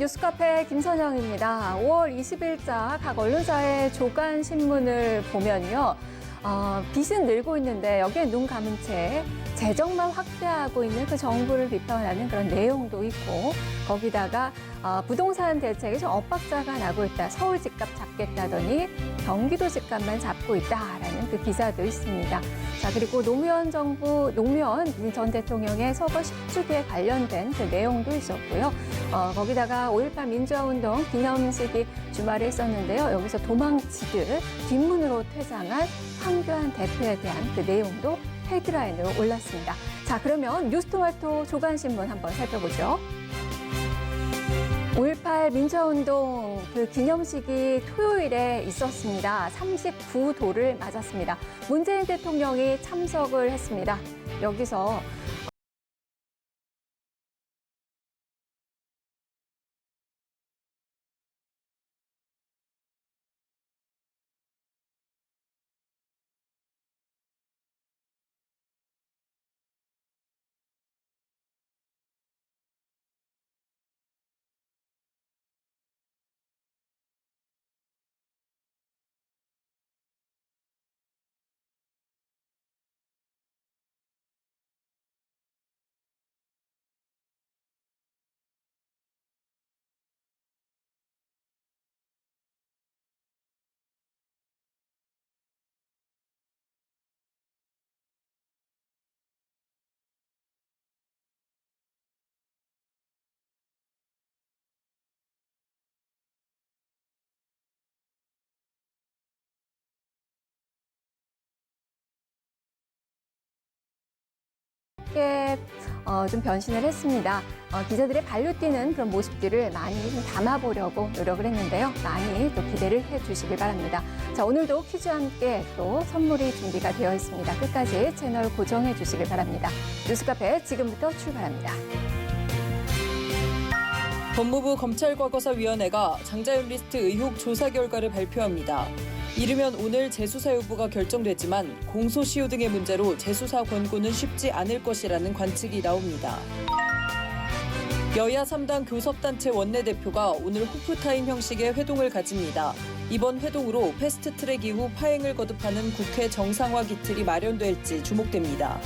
뉴스카페 김선영입니다. 5월 20일자 각 언론사의 조간 신문을 보면요. 빚은 늘고 있는데 여기에 눈 감은 채 재정만 확대하고 있는 그 정부를 비판하는 그런 내용도 있고, 거기다가 부동산 대책에 좀 엇박자가 나고 있다. 서울 집값 잡겠다더니 경기도 집값만 잡고 있다라는 그 기사도 있습니다. 자, 그리고 노무현 전 대통령의 서거 10주기에 관련된 그 내용도 있었고요. 거기다가 5.18 민주화운동 기념식이 주말에 있었는데요. 여기서 도망치듯 뒷문으로 퇴장한 황교안 대표에 대한 그 내용도 헤드라인으로 올랐습니다. 자, 그러면 뉴스토마토 조간신문 한번 살펴보죠. 5.18 민주화운동 그 기념식이 토요일에 있었습니다. 39도를 맞았습니다. 문재인 대통령이 참석을 했습니다. 여기서 좀 변신을 했습니다. 기자들의 발로 뛰는 그런 모습들을 많이 좀 담아보려고 노력을 했는데요. 많이 또 기대를 해주시길 바랍니다. 자, 오늘도 퀴즈와 함께 또 선물이 준비가 되어 있습니다. 끝까지 채널 고정해 주시길 바랍니다. 뉴스카페 지금부터 출발합니다. 법무부 검찰과거사위원회가 장자연 리스트 의혹 조사 결과를 발표합니다. 이르면 오늘 재수사 여부가 결정되지만 공소시효 등의 문제로 재수사 권고는 쉽지 않을 것이라는 관측이 나옵니다. 여야 3당 교섭단체 원내대표가 오늘 호프타임 형식의 회동을 가집니다. 이번 회동으로 패스트트랙 이후 파행을 거듭하는 국회 정상화 기틀이 마련될지 주목됩니다.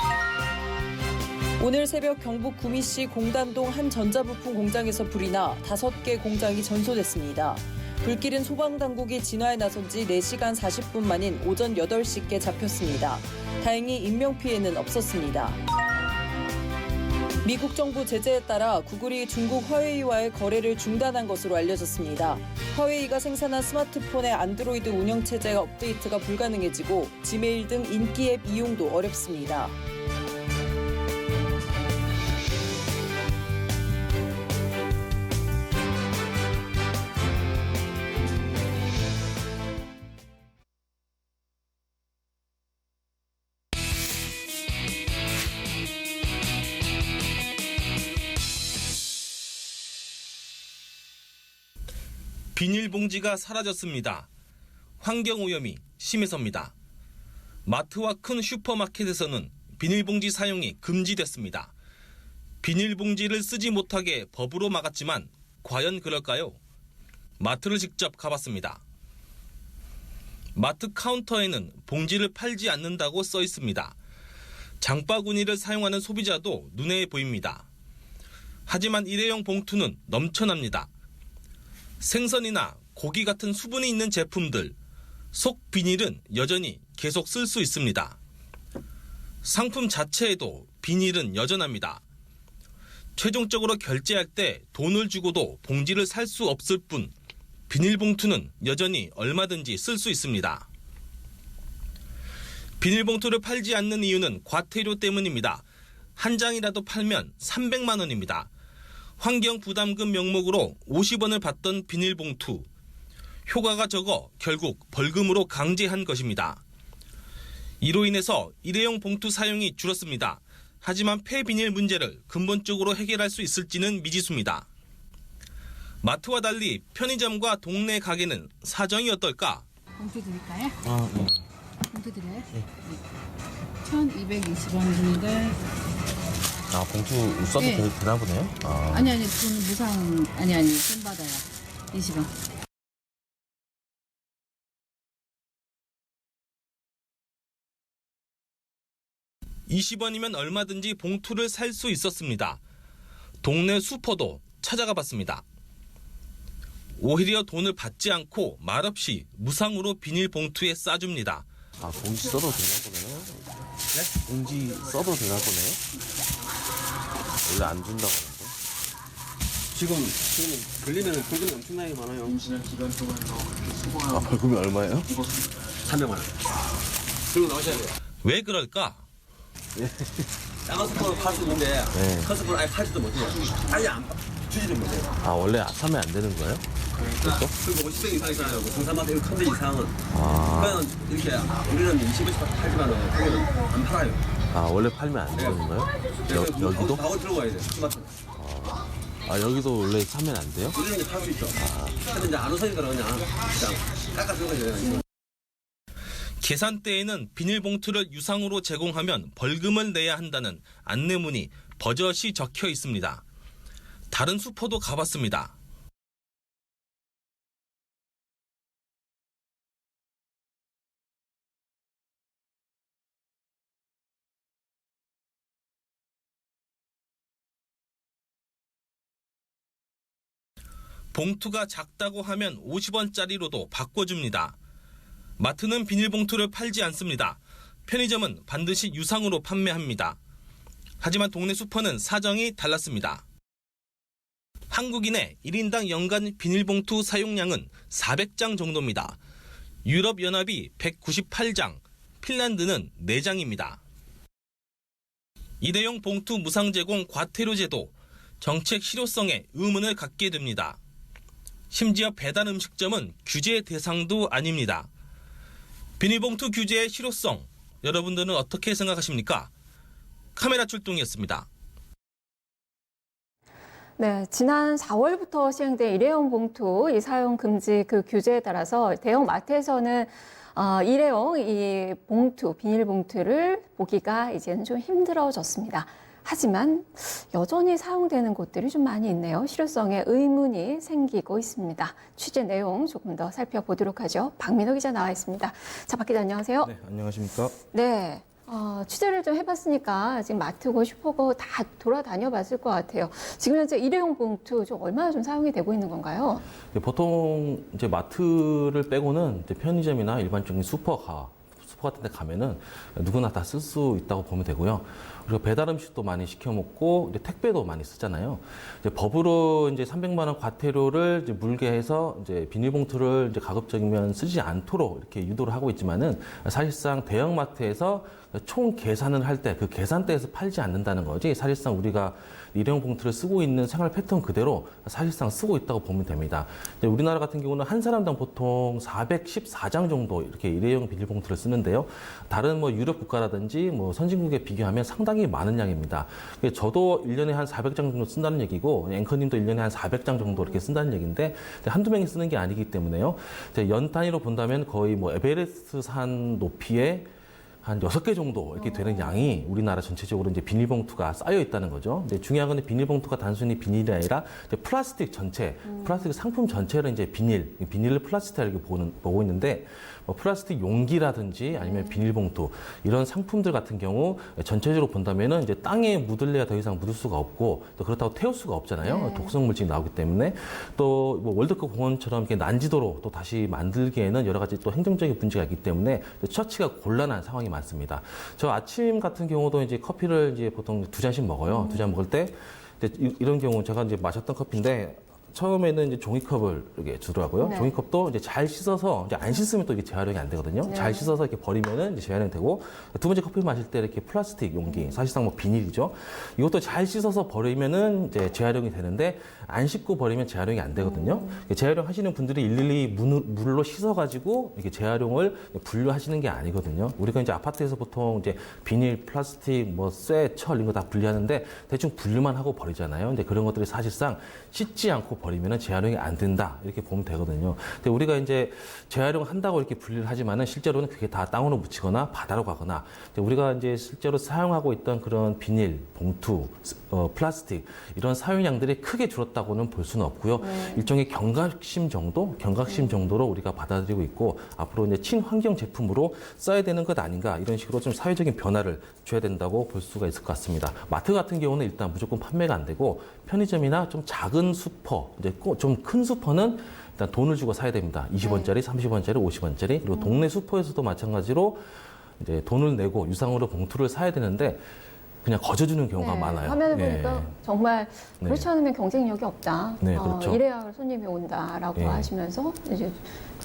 오늘 새벽 경북 구미시 공단동 한 전자부품 공장에서 불이 나 5개 공장이 전소됐습니다. 불길은 소방당국이 진화에 나선 지 4시간 40분 만인 오전 8시께 잡혔습니다. 다행히 인명피해는 없었습니다. 미국 정부 제재에 따라 구글이 중국 화웨이와의 거래를 중단한 것으로 알려졌습니다. 화웨이가 생산한 스마트폰의 안드로이드 운영체제 업데이트가 불가능해지고 지메일 등 인기 앱 이용도 어렵습니다. 비닐봉지가 사라졌습니다. 환경오염이 심해서입니다. 마트와 큰 슈퍼마켓에서는 비닐봉지 사용이 금지됐습니다. 비닐봉지를 쓰지 못하게 법으로 막았지만 과연 그럴까요? 마트를 직접 가봤습니다. 마트 카운터에는 봉지를 팔지 않는다고 써 있습니다. 장바구니를 사용하는 소비자도 눈에 보입니다. 하지만 일회용 봉투는 넘쳐납니다. 생선이나 고기 같은 수분이 있는 제품들, 속 비닐은 여전히 계속 쓸 수 있습니다. 상품 자체에도 비닐은 여전합니다. 최종적으로 결제할 때 돈을 주고도 봉지를 살 수 없을 뿐 비닐봉투는 여전히 얼마든지 쓸 수 있습니다. 비닐봉투를 팔지 않는 이유는 과태료 때문입니다. 한 장이라도 팔면 300만 원입니다. 환경부담금 명목으로 50원을 받던 비닐봉투. 효과가 적어 결국 벌금으로 강제한 것입니다. 이로 인해서 일회용 봉투 사용이 줄었습니다. 하지만 폐비닐 문제를 근본적으로 해결할 수 있을지는 미지수입니다. 마트와 달리 편의점과 동네 가게는 사정이 어떨까? 봉투 드릴까요? 네. 봉투 드려요? 네. 1,220원인데 아, 봉투 써도 예. 되나 보네요. 아. 아니 돈 무상 아니 돈 받아요. 20원. 20원이면 얼마든지 봉투를 살 수 있었습니다. 동네 슈퍼도 찾아가 봤습니다. 오히려 돈을 받지 않고 말없이 무상으로 비닐봉투에 싸줍니다. 아, 봉지 써도 되나 보네요. 네? 봉지 써도 되나 보네요. 원래 안 준다고 하는데. 지금 걸리면 벌금이 엄청나게 많아요. 아, 벌금이 얼마예요? 300만 원. 그리고 나오셔야 돼요. 왜 그럴까? 작은 스푼을 팔 수 있는데 네. 큰 스푼을 아예 팔지도 못해요. 아예 주지를 못해요. 아, 원래 사면 안 되는 거예요? 그리고 50대 이상 있잖아요. 성산마트 이런 큰데 이상은. 아, 그러면 이렇게 우리는 20원씩 팔지만 거기는 안 팔아요. 아, 원래 팔면 안 되는 거예요? 그래서 여기도? 나고 들어가야 돼요. 스마트. 아, 여기도 원래 사면 안 돼요? 우리는 이제 팔 수 있죠. 근데 이제 안 오서니까 그냥 깎아주는 거예요. 계산대에는 비닐봉투를 유상으로 제공하면 벌금을 내야 한다는 안내문이 버젓이 적혀 있습니다. 다른 슈퍼도 가봤습니다. 봉투가 작다고 하면 50원짜리로도 바꿔줍니다. 마트는 비닐봉투를 팔지 않습니다. 편의점은 반드시 유상으로 판매합니다. 하지만 동네 슈퍼는 사정이 달랐습니다. 한국인의 1인당 연간 비닐봉투 사용량은 400장 정도입니다. 유럽연합이 198장, 핀란드는 4장입니다. 일회용 봉투 무상 제공 과태료 제도, 정책 실효성에 의문을 갖게 됩니다. 심지어 배달 음식점은 규제 대상도 아닙니다. 비닐봉투 규제의 실효성, 여러분들은 어떻게 생각하십니까? 카메라 출동이었습니다. 네, 지난 4월부터 시행된 일회용 봉투 이 사용 금지 그 규제에 따라서 대형 마트에서는 일회용 이 봉투, 비닐봉투를 보기가 이제는 좀 힘들어졌습니다. 하지만 여전히 사용되는 곳들이 좀 많이 있네요. 실효성에 의문이 생기고 있습니다. 취재 내용 조금 더 살펴보도록 하죠. 박민호 기자 나와 있습니다. 자, 박 기자 안녕하세요. 네, 안녕하십니까? 네. 취재를 좀 해봤으니까 지금 마트고 슈퍼고 다 돌아다녀 봤을 것 같아요. 지금 현재 일회용 봉투 좀 얼마나 좀 사용이 되고 있는 건가요? 보통 이제 마트를 빼고는 이제 편의점이나 일반적인 슈퍼 같은 데 가면은 누구나 다 쓸 수 있다고 보면 되고요. 그리고 배달 음식도 많이 시켜 먹고 이제 택배도 많이 쓰잖아요. 이제 법으로 이제 300만 원 과태료를 이제 물게 해서 이제 비닐봉투를 이제 가급적이면 쓰지 않도록 이렇게 유도를 하고 있지만은 사실상 대형마트에서 총 계산을 할 때 그 계산대에서 팔지 않는다는 거지. 사실상 우리가 일회용 봉투를 쓰고 있는 생활 패턴 그대로 사실상 쓰고 있다고 보면 됩니다. 우리나라 같은 경우는 한 사람당 보통 414장 정도 이렇게 일회용 비닐봉투를 쓰는데요. 다른 뭐 유럽 국가라든지 뭐 선진국에 비교하면 상당히 많은 양입니다. 저도 1년에 한 400장 정도 쓴다는 얘기고 앵커님도 1년에 한 400장 정도 이렇게 쓴다는 얘기인데 한두 명이 쓰는 게 아니기 때문에요. 연 단위로 본다면 거의 뭐 에베레스트 산 높이의 한 6개 정도 이렇게 되는 양이 우리나라 전체적으로 이제 비닐봉투가 쌓여 있다는 거죠. 근데 중요한 건 비닐봉투가 단순히 비닐이 아니라 이제 플라스틱 전체, 플라스틱 상품 전체를 이제 비닐을 플라스틱 이렇게 보고 있는데 뭐 플라스틱 용기라든지 아니면 비닐봉투 이런 상품들 같은 경우 전체적으로 본다면은 이제 땅에 묻을래야 더 이상 묻을 수가 없고 또 그렇다고 태울 수가 없잖아요. 독성 물질이 나오기 때문에 또 뭐 월드컵 공원처럼 이렇게 난지도로 또 다시 만들기에는 여러 가지 또 행정적인 문제가 있기 때문에 처치가 곤란한 상황이 많습니다. 저 아침 같은 경우도 이제 커피를 이제 보통 2잔씩 먹어요. 2잔 먹을 때 이런 경우 제가 이제 마셨던 커피인데 처음에는 이제 종이컵을 이렇게 주더라고요. 네. 종이컵도 이제 잘 씻어서 이제 안 씻으면 또 이게 재활용이 안 되거든요. 네. 잘 씻어서 이렇게 버리면은 이제 재활용이 되고 두 번째 커피 마실 때 이렇게 플라스틱 용기 사실상 뭐 비닐이죠. 이것도 잘 씻어서 버리면은 이제 재활용이 되는데 안 씻고 버리면 재활용이 안 되거든요. 재활용 하시는 분들이 일일이 물로 씻어가지고 이렇게 재활용을 분류하시는 게 아니거든요. 우리가 이제 아파트에서 보통 이제 비닐, 플라스틱, 뭐 쇠, 철 이런 거 다 분리하는데 대충 분류만 하고 버리잖아요. 근데 그런 것들이 사실상 씻지 않고 버리면 재활용이 안 된다 이렇게 보면 되거든요. 근데 우리가 이제 재활용한다고 이렇게 분리를 하지만은 실제로는 그게 다 땅으로 묻히거나 바다로 가거나 우리가 이제 실제로 사용하고 있던 그런 비닐, 봉투, 플라스틱 이런 사용량들이 크게 줄었다고는 볼 수는 없고요. 일종의 경각심 정도로 우리가 받아들이고 있고 앞으로 이제 친환경 제품으로 써야 되는 것 아닌가 이런 식으로 좀 사회적인 변화를 줘야 된다고 볼 수가 있을 것 같습니다. 마트 같은 경우는 일단 무조건 판매가 안 되고 편의점이나 좀 작은 슈퍼, 이제 좀 큰 슈퍼는 일단 돈을 주고 사야 됩니다. 20원짜리, 30원짜리, 50원짜리 그리고 동네 슈퍼에서도 마찬가지로 이제 돈을 내고 유상으로 봉투를 사야 되는데 그냥 거저주는 경우가 많아요. 화면을 예. 보니까 정말 네. 그렇지 않으면 경쟁력이 없다. 네, 그렇죠. 이래야 손님이 온다라고 예. 하시면서 이제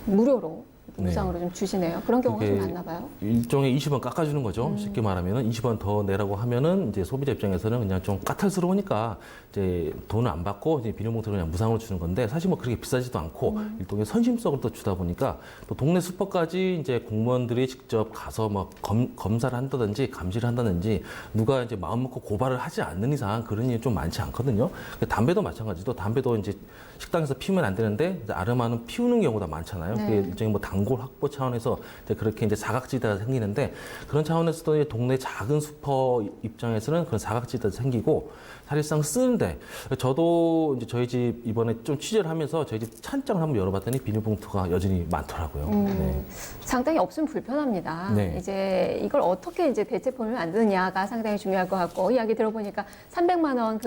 무료로 무상으로 좀 주시네요. 그런 경우가 좀 그게 많나 봐요. 일종의 20원 깎아주는 거죠. 쉽게 말하면은 20원 더 내라고 하면은 이제 소비자 입장에서는 그냥 좀 까탈스러우니까 이제 돈을 안 받고 이제 비닐봉투를 그냥 무상으로 주는 건데 사실 뭐 그렇게 비싸지도 않고 일종의 선심성으로 또 주다 보니까 또 동네 슈퍼까지 이제 공무원들이 직접 가서 뭐 검사를 한다든지 감시를 한다든지 누가 이제 마음 먹고 고발을 하지 않는 이상 그런 일이 좀 많지 않거든요. 담배도 마찬가지로 담배도 이제 식당에서 피우면 안 되는데 이제 아르마는 피우는 경우가 많잖아요. 네. 그게 일종의 뭐 단골 확보 차원에서 이제 그렇게 이제 사각지대가 생기는데 그런 차원에서도 이제 동네 작은 슈퍼 입장에서는 그런 사각지대가 생기고 사실상 쓰는데 저도 이제 저희 집 이번에 좀 취재를 하면서 저희 집 찬장을 한번 열어봤더니 비닐봉투가 여전히 많더라고요. 네. 상당히 없으면 불편합니다. 네. 이제 이걸 어떻게 이제 대체품을 만드느냐가 상당히 중요할 것 같고 이야기 들어보니까 300만 원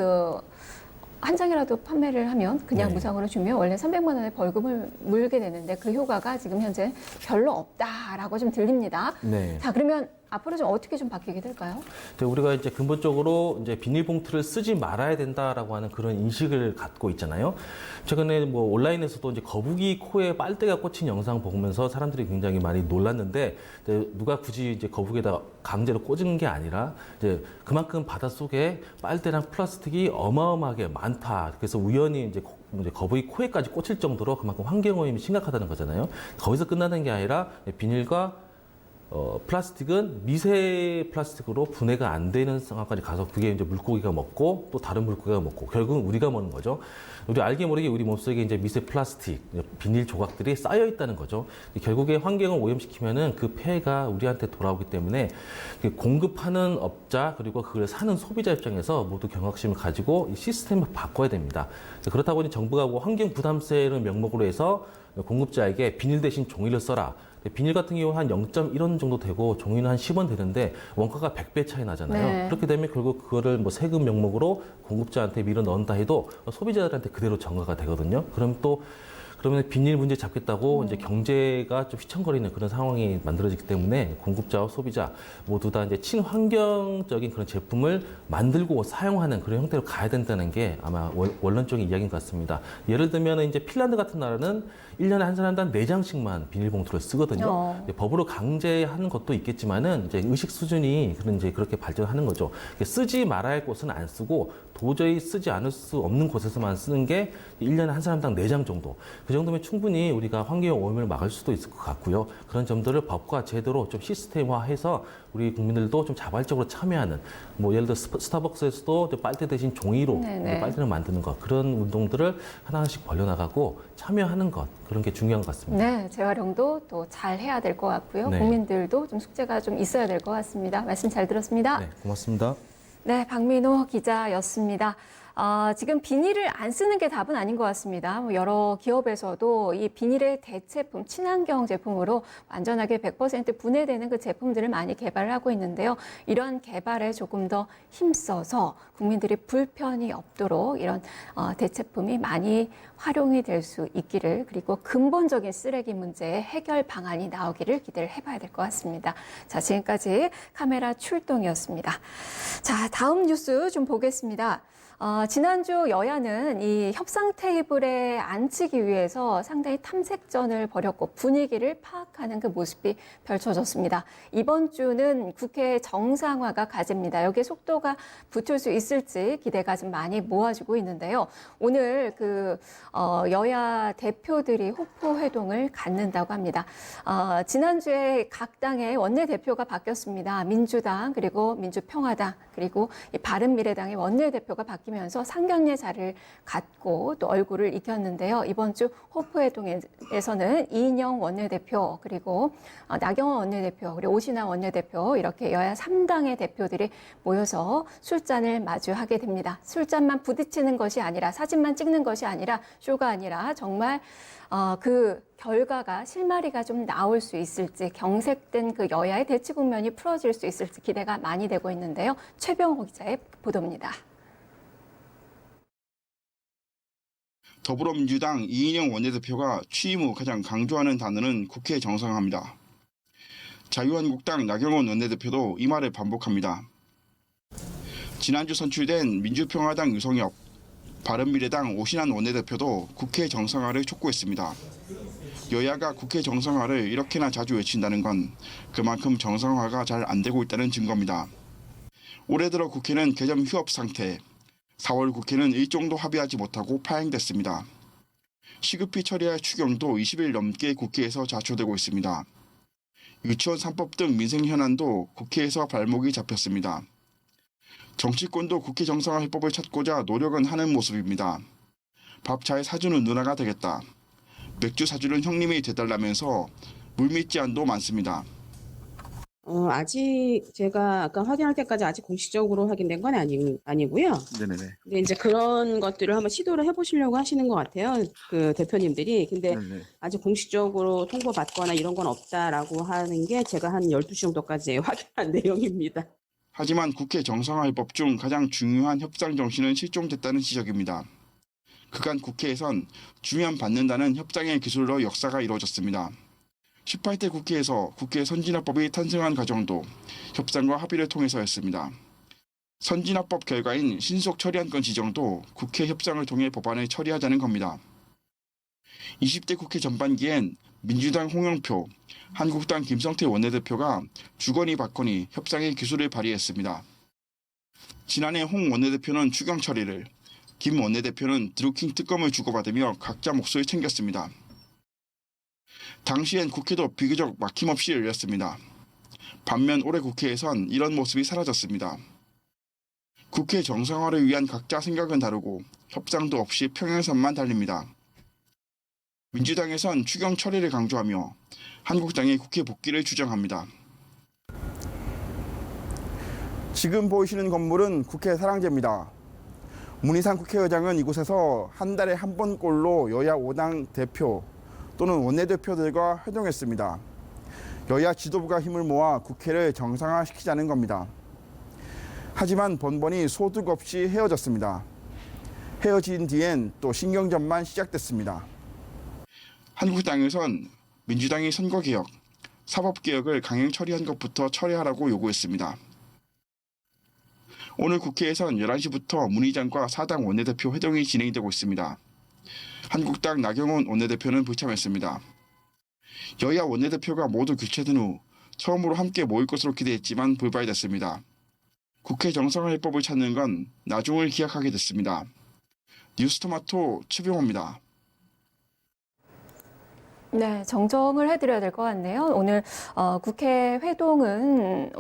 한 장이라도 판매를 하면 그냥 네. 무상으로 주면 원래 300만 원의 벌금을 물게 되는데 그 효과가 지금 현재 별로 없다라고 좀 들립니다. 네. 자, 그러면 앞으로 좀 어떻게 좀 바뀌게 될까요? 근데 우리가 이제 근본적으로 이제 비닐봉투를 쓰지 말아야 된다라고 하는 그런 인식을 갖고 있잖아요. 최근에 뭐 온라인에서도 이제 거북이 코에 빨대가 꽂힌 영상 보면서 사람들이 굉장히 많이 놀랐는데 누가 굳이 이제 거북이에다 강제로 꽂은 게 아니라 이제 그만큼 바닷속에 빨대랑 플라스틱이 어마어마하게 많다. 그래서 우연히 이제 거북이 코에까지 꽂힐 정도로 그만큼 환경오염이 심각하다는 거잖아요. 거기서 끝나는 게 아니라 비닐과 플라스틱은 미세 플라스틱으로 분해가 안 되는 상황까지 가서 그게 이제 물고기가 먹고 또 다른 물고기가 먹고 결국은 우리가 먹는 거죠. 우리 알게 모르게 우리 몸속에 이제 미세 플라스틱, 비닐 조각들이 쌓여 있다는 거죠. 결국에 환경을 오염시키면은 그 폐해가 우리한테 돌아오기 때문에 공급하는 업자 그리고 그걸 사는 소비자 입장에서 모두 경각심을 가지고 이 시스템을 바꿔야 됩니다. 그렇다 보니 정부가 환경 부담세를 명목으로 해서 공급자에게 비닐 대신 종이를 써라. 비닐 같은 경우 한 0.1원 정도 되고 종이는 한 10원 되는데 원가가 100배 차이 나잖아요. 네. 그렇게 되면 결국 그거를 뭐 세금 명목으로 공급자한테 밀어 넣는다 해도 소비자들한테 그대로 전가가 되거든요. 그러면 비닐 문제 잡겠다고 이제 경제가 좀 휘청거리는 그런 상황이 만들어지기 때문에 공급자와 소비자 모두 다 이제 친환경적인 그런 제품을 만들고 사용하는 그런 형태로 가야 된다는 게 아마 원론적인 이야기인 것 같습니다. 예를 들면 이제 핀란드 같은 나라는 1년에 한 사람당 4장씩만 비닐봉투를 쓰거든요. 법으로 강제하는 것도 있겠지만은 이제 의식 수준이 이제 그렇게 발전하는 거죠. 쓰지 말아야 할 곳은 안 쓰고 도저히 쓰지 않을 수 없는 곳에서만 쓰는 게 1년에 한 사람당 4장 정도. 그 정도면 충분히 우리가 환경 오염을 막을 수도 있을 것 같고요. 그런 점들을 법과 제도로 좀 시스템화해서 우리 국민들도 좀 자발적으로 참여하는 뭐 예를 들어 스타벅스에서도 빨대 대신 종이로 빨대를 만드는 것 그런 운동들을 하나씩 벌려나가고 참여하는 것 그런 게 중요한 것 같습니다. 네, 재활용도 또 잘 해야 될 것 같고요. 네. 국민들도 좀 숙제가 좀 있어야 될 것 같습니다. 말씀 잘 들었습니다. 네, 고맙습니다. 네, 박민호 기자였습니다. 지금 비닐을 안 쓰는 게 답은 아닌 것 같습니다. 뭐 여러 기업에서도 이 비닐의 대체품, 친환경 제품으로 완전하게 100% 분해되는 그 제품들을 많이 개발을 하고 있는데요. 이런 개발에 조금 더 힘써서 국민들이 불편이 없도록 이런 대체품이 많이 활용이 될 수 있기를 그리고 근본적인 쓰레기 문제의 해결 방안이 나오기를 기대를 해봐야 될 것 같습니다. 자, 지금까지 카메라 출동이었습니다. 자, 다음 뉴스 좀 보겠습니다. 지난주 여야는 이 협상 테이블에 앉히기 위해서 상당히 탐색전을 벌였고 분위기를 파악하는 그 모습이 펼쳐졌습니다. 이번 주는 국회 정상화가 과제입니다. 여기에 속도가 붙을 수 있을지 기대가 좀 많이 모아지고 있는데요. 오늘 여야 대표들이 호프 회동을 갖는다고 합니다. 지난주에 각 당의 원내대표가 바뀌었습니다. 민주당 그리고 민주평화당 그리고 바른미래당의 원내대표가 바뀌면서 상견례 자리를 갖고 또 얼굴을 익혔는데요. 이번 주 호프 회동에서는 이인영 원내대표 그리고 나경원 원내대표 그리고 오신환 원내대표 이렇게 여야 3당의 대표들이 모여서 술잔을 마주하게 됩니다. 술잔만 부딪히는 것이 아니라 사진만 찍는 것이 아니라 쇼가 아니라 정말 그 결과가 실마리가 좀 나올 수 있을지 경색된 그 여야의 대치 국면이 풀어질 수 있을지 기대가 많이 되고 있는데요. 최병호 기자의 보도입니다. 더불어민주당 이인영 원내대표가 취임 후 가장 강조하는 단어는 국회 정상화입니다. 자유한국당 나경원 원내대표도 이 말을 반복합니다. 지난주 선출된 민주평화당 유성엽, 바른미래당 오신환 원내대표도 국회 정상화를 촉구했습니다. 여야가 국회 정상화를 이렇게나 자주 외친다는 건 그만큼 정상화가 잘 안 되고 있다는 증거입니다. 올해 들어 국회는 개점 휴업 상태, 4월 국회는 일정도 합의하지 못하고 파행됐습니다. 시급히 처리할 추경도 20일 넘게 국회에서 자초되고 있습니다. 유치원 3법 등 민생 현안도 국회에서 발목이 잡혔습니다. 정치권도 국회 정상화 해법을 찾고자 노력은 하는 모습입니다. 밥 잘 사주는 누나가 되겠다. 맥주 사주는 형님이 돼달라면서 물밑 제안도 많습니다. 아직 제가 아까 확인할 때까지 아직 공식적으로 확인된 건 아니고요. 네네네. 근데 이제 그런 것들을 한번 시도를 해보시려고 하시는 것 같아요. 그 대표님들이. 근데 아직 공식적으로 통보받거나 이런 건 없다라고 하는 게 제가 한 12시 정도까지 확인한 내용입니다. 하지만 국회 정상화 해법 중 가장 중요한 협상 정신은 실종됐다는 지적입니다. 그간 국회에선 주면 받는다는 협상의 기술로 역사가 이루어졌습니다. 18대 국회에서 국회 선진화법이 탄생한 과정도 협상과 합의를 통해서였습니다. 선진화법 결과인 신속 처리안건 지정도 국회 협상을 통해 법안을 처리하자는 겁니다. 20대 국회 전반기엔 민주당 홍영표, 한국당 김성태 원내대표가 주거니 받거니 협상의 기술을 발휘했습니다. 지난해 홍 원내대표는 추경 처리를, 김 원내대표는 드루킹 특검을 주고받으며 각자 몫을 챙겼습니다. 당시엔 국회도 비교적 막힘없이 열렸습니다. 반면 올해 국회에선 이런 모습이 사라졌습니다. 국회 정상화를 위한 각자 생각은 다르고 협상도 없이 평행선만 달립니다. 민주당에선 추경 처리를 강조하며 한국당이 국회 복귀를 주장합니다. 지금 보이시는 건물은 국회 사랑제입니다. 문희상 국회의장은 이곳에서 한 달에 한 번꼴로 여야 5당 대표 또는 원내대표들과 회동했습니다. 여야 지도부가 힘을 모아 국회를 정상화시키자는 겁니다. 하지만 번번이 소득 없이 헤어졌습니다. 헤어진 뒤엔 또 신경전만 시작됐습니다. 한국당에선 민주당이 선거개혁, 사법개혁을 강행 처리한 것부터 철회하라고 요구했습니다. 오늘 국회에선 11시부터 문희장과 사당 원내대표 회동이 진행되고 있습니다. 한국당 나경원 원내대표는 불참했습니다. 여야 원내대표가 모두 교체된 후 처음으로 함께 모일 것으로 기대했지만 불발됐습니다. 국회 정상화 해법을 찾는 건 나중을 기약하게 됐습니다. 뉴스토마토 최병호입니다. 네, 정정을 해드려야 될 것 같네요. 오늘 국회 회동은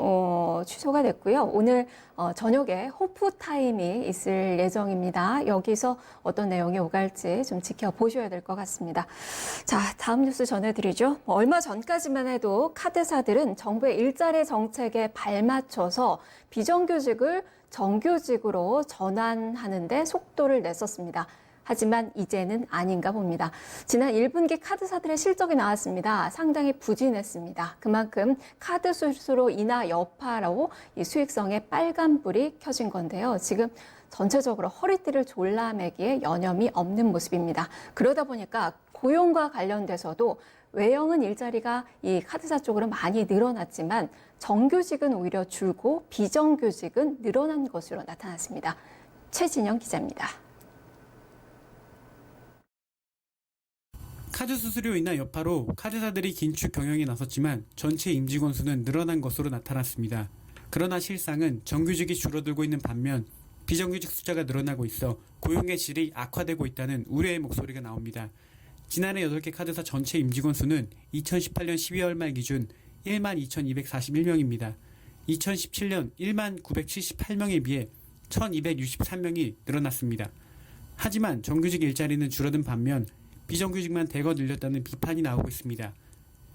취소가 됐고요. 오늘 저녁에 호프 타임이 있을 예정입니다. 여기서 어떤 내용이 오갈지 좀 지켜보셔야 될 것 같습니다. 자, 다음 뉴스 전해드리죠. 얼마 전까지만 해도 카드사들은 정부의 일자리 정책에 발맞춰서 비정규직을 정규직으로 전환하는 데 속도를 냈었습니다. 하지만 이제는 아닌가 봅니다. 지난 1분기 카드사들의 실적이 나왔습니다. 상당히 부진했습니다. 그만큼 카드 수수료 인하 여파로 이 수익성에 빨간불이 켜진 건데요. 지금 전체적으로 허리띠를 졸라매기에 여념이 없는 모습입니다. 그러다 보니까 고용과 관련돼서도 외형은 일자리가 이 카드사 쪽으로 많이 늘어났지만 정규직은 오히려 줄고 비정규직은 늘어난 것으로 나타났습니다. 최진영 기자입니다. 카드 수수료 인하 여파로 카드사들이 긴축 경영에 나섰지만 전체 임직원 수는 늘어난 것으로 나타났습니다. 그러나 실상은 정규직이 줄어들고 있는 반면 비정규직 숫자가 늘어나고 있어 고용의 질이 악화되고 있다는 우려의 목소리가 나옵니다. 지난해 8개 카드사 전체 임직원 수는 2018년 12월 말 기준 12,241명입니다. 2017년 19,978명에 비해 1,263명이 늘어났습니다. 하지만 정규직 일자리는 줄어든 반면 비정규직만 대거 늘렸다는 비판이 나오고 있습니다.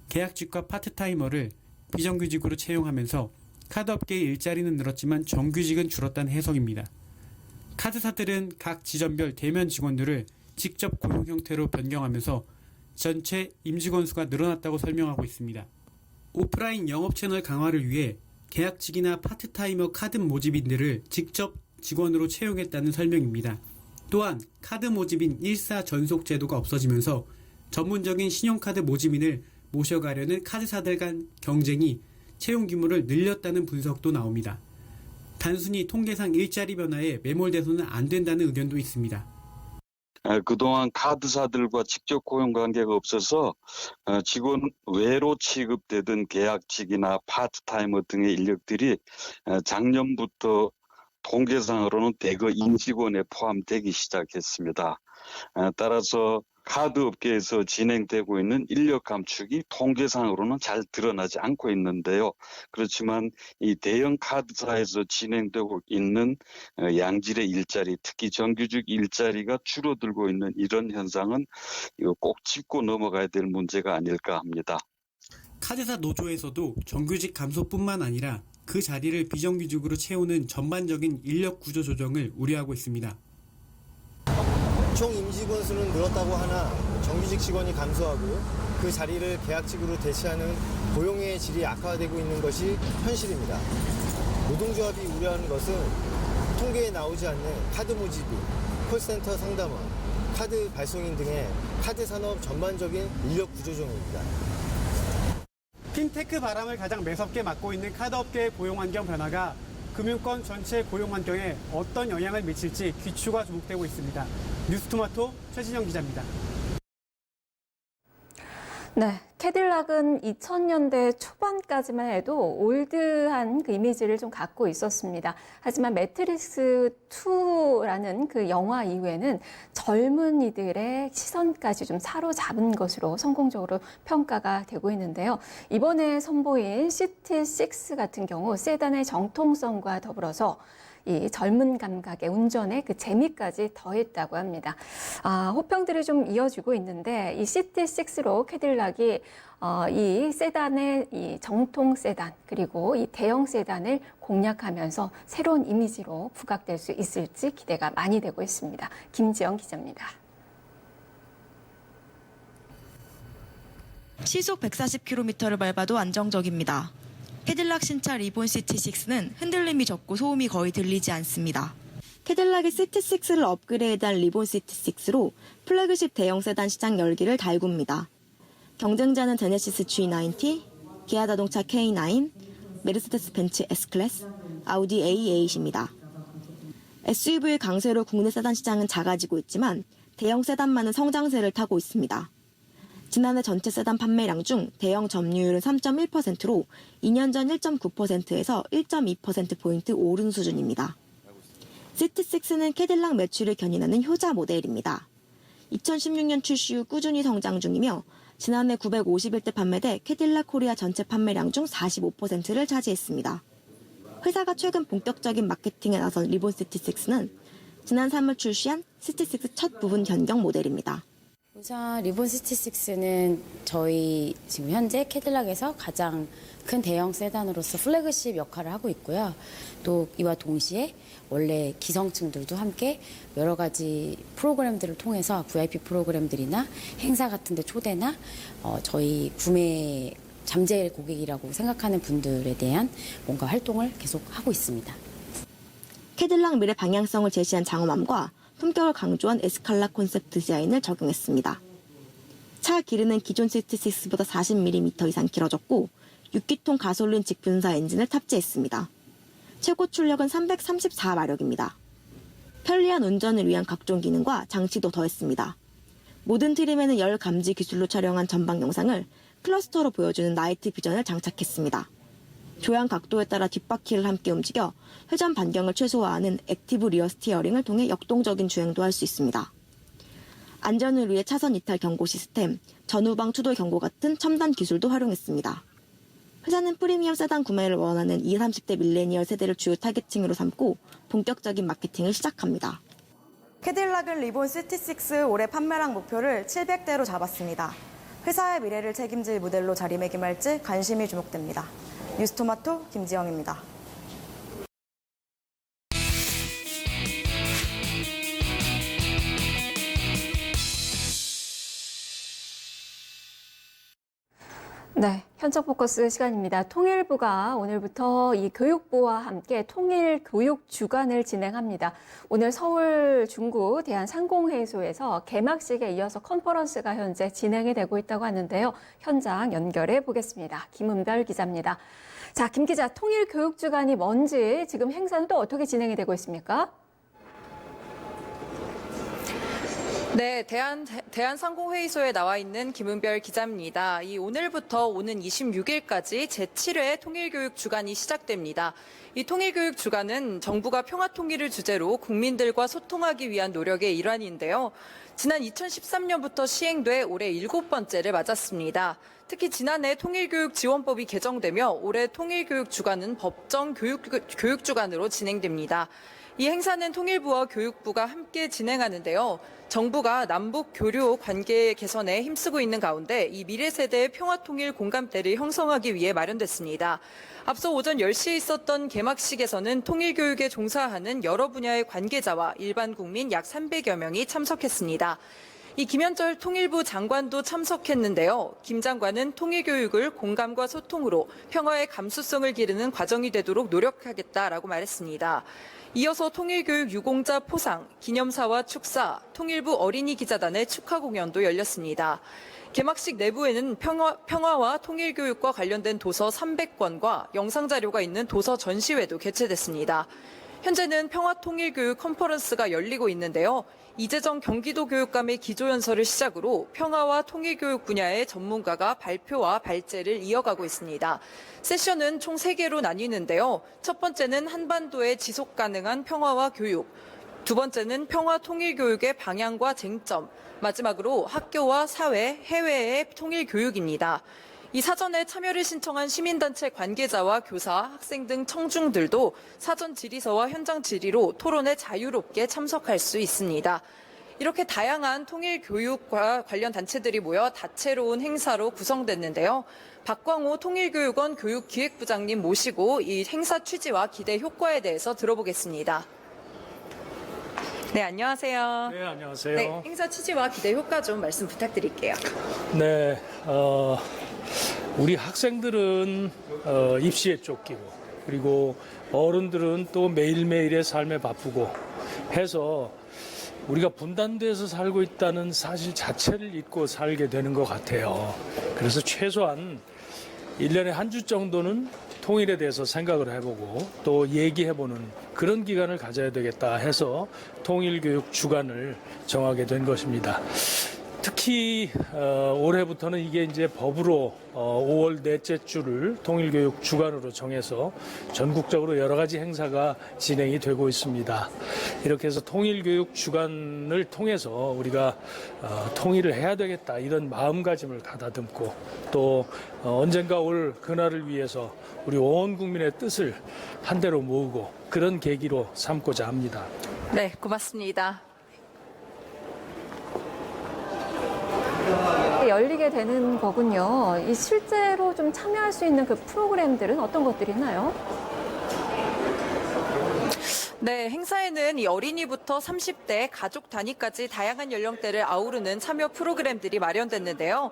계약직과 파트타이머를 비정규직으로 채용하면서 카드업계의 일자리는 늘었지만 정규직은 줄었다는 해석입니다. 카드사들은 각 지점별 대면 직원들을 직접 고용 형태로 변경하면서 전체 임직원 수가 늘어났다고 설명하고 있습니다. 오프라인 영업 채널 강화를 위해 계약직이나 파트타이머 카드 모집인들을 직접 직원으로 채용했다는 설명입니다. 또한 카드 모집인 1사 전속 제도가 없어지면서 전문적인 신용카드 모집인을 모셔가려는 카드사들 간 경쟁이 채용 규모를 늘렸다는 분석도 나옵니다. 단순히 통계상 일자리 변화에 매몰돼서는 안 된다는 의견도 있습니다. 그동안 카드사들과 직접 고용 관계가 없어서 직원 외로 취급되던 계약직이나 파트타이머 등의 인력들이 작년부터 통계상으로는 대거 임직원에 포함되기 시작했습니다. 따라서 카드 업계에서 진행되고 있는 인력 감축이 통계상으로는 잘 드러나지 않고 있는데요. 그렇지만 이 대형 카드사에서 진행되고 있는 양질의 일자리, 특히 정규직 일자리가 줄어들고 있는 이런 현상은 이거 꼭 짚고 넘어가야 될 문제가 아닐까 합니다. 카드사 노조에서도 정규직 감소뿐만 아니라 그 자리를 비정규직으로 채우는 전반적인 인력 구조 조정을 우려하고 있습니다. 총 임직원 수는 늘었다고 하나 정규직 직원이 감소하고 그 자리를 계약직으로 대체하는 고용의 질이 악화되고 있는 것이 현실입니다. 노동조합이 우려하는 것은 통계에 나오지 않는 카드 모집인, 콜센터 상담원, 카드 발송인 등의 카드 산업 전반적인 인력 구조조정입니다. 핀테크 바람을 가장 매섭게 맞고 있는 카드업계의 고용 환경 변화가 금융권 전체 고용 환경에 어떤 영향을 미칠지 귀추가 주목되고 있습니다. 뉴스토마토 최진영 기자입니다. 네, 캐딜락은 2000년대 초반까지만 해도 올드한 그 이미지를 좀 갖고 있었습니다. 하지만 매트릭스 2라는 그 영화 이후에는 젊은이들의 시선까지 좀 사로잡은 것으로 성공적으로 평가가 되고 있는데요. 이번에 선보인 시티6 같은 경우 세단의 정통성과 더불어서 이 젊은 감각의 운전에 그 재미까지 더했다고 합니다. 호평들이 좀 이어지고 있는데 이 시티6로 캐딜락이 이 세단의 이 정통 세단 그리고 이 대형 세단을 공략하면서 새로운 이미지로 부각될 수 있을지 기대가 많이 되고 있습니다. 김지영 기자입니다. 시속 140km를 밟아도 안정적입니다. 캐딜락 신차 리본 시티6는 흔들림이 적고 소음이 거의 들리지 않습니다. 캐딜락이 시티6를 업그레이드한 리본 시티6로 플래그십 대형 세단 시장 열기를 달굽니다. 경쟁자는 제네시스 G90, 기아 자동차 K9, 메르세데스 벤츠 S클래스, 아우디 A8입니다. SUV의 강세로 국내 세단 시장은 작아지고 있지만 대형 세단만은 성장세를 타고 있습니다. 지난해 전체 세단 판매량 중 대형 점유율은 3.1%로 2년 전 1.9%에서 1.2%포인트 오른 수준입니다. 시티6는 캐딜락 매출을 견인하는 효자 모델입니다. 2016년 출시 후 꾸준히 성장 중이며 지난해 951대 판매돼 캐딜락 코리아 전체 판매량 중 45%를 차지했습니다. 회사가 최근 본격적인 마케팅에 나선 리본 시티6는 지난 3월 출시한 시티6 첫 부분 변경 모델입니다. 우선 리본 시티6는 저희 지금 현재 캐딜락에서 가장 큰 대형 세단으로서 플래그십 역할을 하고 있고요. 또 이와 동시에 원래 기성층들도 함께 여러 가지 프로그램들을 통해서 VIP 프로그램들이나 행사 같은 데 초대나 저희 구매 잠재 고객이라고 생각하는 분들에 대한 뭔가 활동을 계속 하고 있습니다. 캐딜락 미래 방향성을 제시한 장엄함과 품격을 강조한 에스칼라 콘셉트 디자인을 적용했습니다. 차 길이는 기존 시티6보다 40mm 이상 길어졌고 6기통 가솔린 직분사 엔진을 탑재했습니다. 최고 출력은 334마력입니다. 편리한 운전을 위한 각종 기능과 장치도 더했습니다. 모든 트림에는 열 감지 기술로 촬영한 전방 영상을 클러스터로 보여주는 나이트 비전을 장착했습니다. 조향 각도에 따라 뒷바퀴를 함께 움직여 회전 반경을 최소화하는 액티브 리어 스티어링을 통해 역동적인 주행도 할 수 있습니다. 안전을 위해 차선 이탈 경고 시스템, 전후방 추돌 경고 같은 첨단 기술도 활용했습니다. 회사는 프리미엄 세단 구매를 원하는 20, 30대 밀레니얼 세대를 주요 타겟층으로 삼고 본격적인 마케팅을 시작합니다. 캐딜락은 리본 시티6 올해 판매량 목표를 700대로 잡았습니다. 회사의 미래를 책임질 모델로 자리매김할지 관심이 주목됩니다. 뉴스토마토 김지영입니다. 네, 현장 포커스 시간입니다. 통일부가 오늘부터 이 교육부와 함께 통일 교육 주간을 진행합니다. 오늘 서울 중구 대한상공회의소에서 개막식에 이어서 컨퍼런스가 현재 진행이 되고 있다고 하는데요. 현장 연결해 보겠습니다. 김은별 기자입니다. 자, 김 기자, 통일 교육 주간이 뭔지 지금 행사는 또 어떻게 진행이 되고 있습니까? 네, 대한상공회의소에 나와 있는 김은별 기자입니다. 오늘부터 오는 26일까지 제7회 통일교육 주간이 시작됩니다. 이 통일교육 주간은 정부가 평화통일을 주제로 국민들과 소통하기 위한 노력의 일환인데요. 지난 2013년부터 시행돼 올해 7번째를 맞았습니다. 특히 지난해 통일교육지원법이 개정되며 올해 통일교육 주간은 법정 교육 주간으로 진행됩니다. 이 행사는 통일부와 교육부가 함께 진행하는데요. 정부가 남북 교류 관계 개선에 힘쓰고 있는 가운데 이 미래 세대의 평화통일 공감대를 형성하기 위해 마련됐습니다. 앞서 오전 10시에 있었던 개막식에서는 통일교육에 종사하는 여러 분야의 관계자와 일반 국민 약 300여 명이 참석했습니다. 이 김현철 통일부 장관도 참석했는데요. 김 장관은 통일교육을 공감과 소통으로 평화의 감수성을 기르는 과정이 되도록 노력하겠다라고 말했습니다. 이어서 통일교육 유공자 포상, 기념사와 축사, 통일부 어린이 기자단의 축하 공연도 열렸습니다. 개막식 내부에는 평화와 통일교육과 관련된 도서 300권과 영상자료가 있는 도서 전시회도 개최됐습니다. 현재는 평화통일교육 컨퍼런스가 열리고 있는데요. 이재정 경기도교육감의 기조연설을 시작으로 평화와 통일교육 분야의 전문가가 발표와 발제를 이어가고 있습니다. 세션은 총 3개로 나뉘는데요. 첫 번째는 한반도의 지속가능한 평화와 교육, 두 번째는 평화 통일교육의 방향과 쟁점, 마지막으로 학교와 사회, 해외의 통일교육입니다. 이 사전에 참여를 신청한 시민단체 관계자와 교사, 학생 등 청중들도 사전 질의서와 현장 질의로 토론에 자유롭게 참석할 수 있습니다. 이렇게 다양한 통일 교육과 관련 단체들이 모여 다채로운 행사로 구성됐는데요. 박광호 통일교육원 교육기획부장님 모시고 이 행사 취지와 기대 효과에 대해서 들어보겠습니다. 네, 안녕하세요. 네, 안녕하세요. 네, 행사 취지와 기대 효과 좀 말씀 부탁드릴게요. 네, 우리 학생들은 입시에 쫓기고 그리고 어른들은 또 매일매일의 삶에 바쁘고 해서 우리가 분단돼서 살고 있다는 사실 자체를 잊고 살게 되는 것 같아요. 그래서 최소한 1년에 한 주 정도는 통일에 대해서 생각을 해보고 또 얘기해보는 그런 기간을 가져야 되겠다 해서 통일교육 주간을 정하게 된 것입니다. 특히 올해부터는 이게 이제 법으로 5월 넷째 주를 통일교육 주간으로 정해서 전국적으로 여러 가지 행사가 진행이 되고 있습니다. 이렇게 해서 통일교육 주간을 통해서 우리가 통일을 해야 되겠다 이런 마음가짐을 가다듬고 또 언젠가 올 그날을 위해서 우리 온 국민의 뜻을 한데로 모으고 그런 계기로 삼고자 합니다. 네, 고맙습니다. 열리게 되는 거군요. 이 실제로 좀 참여할 수 있는 그 프로그램들은 어떤 것들이 있나요? 네, 행사에는 이 어린이부터 30대, 가족 단위까지 다양한 연령대를 아우르는 참여 프로그램들이 마련됐는데요.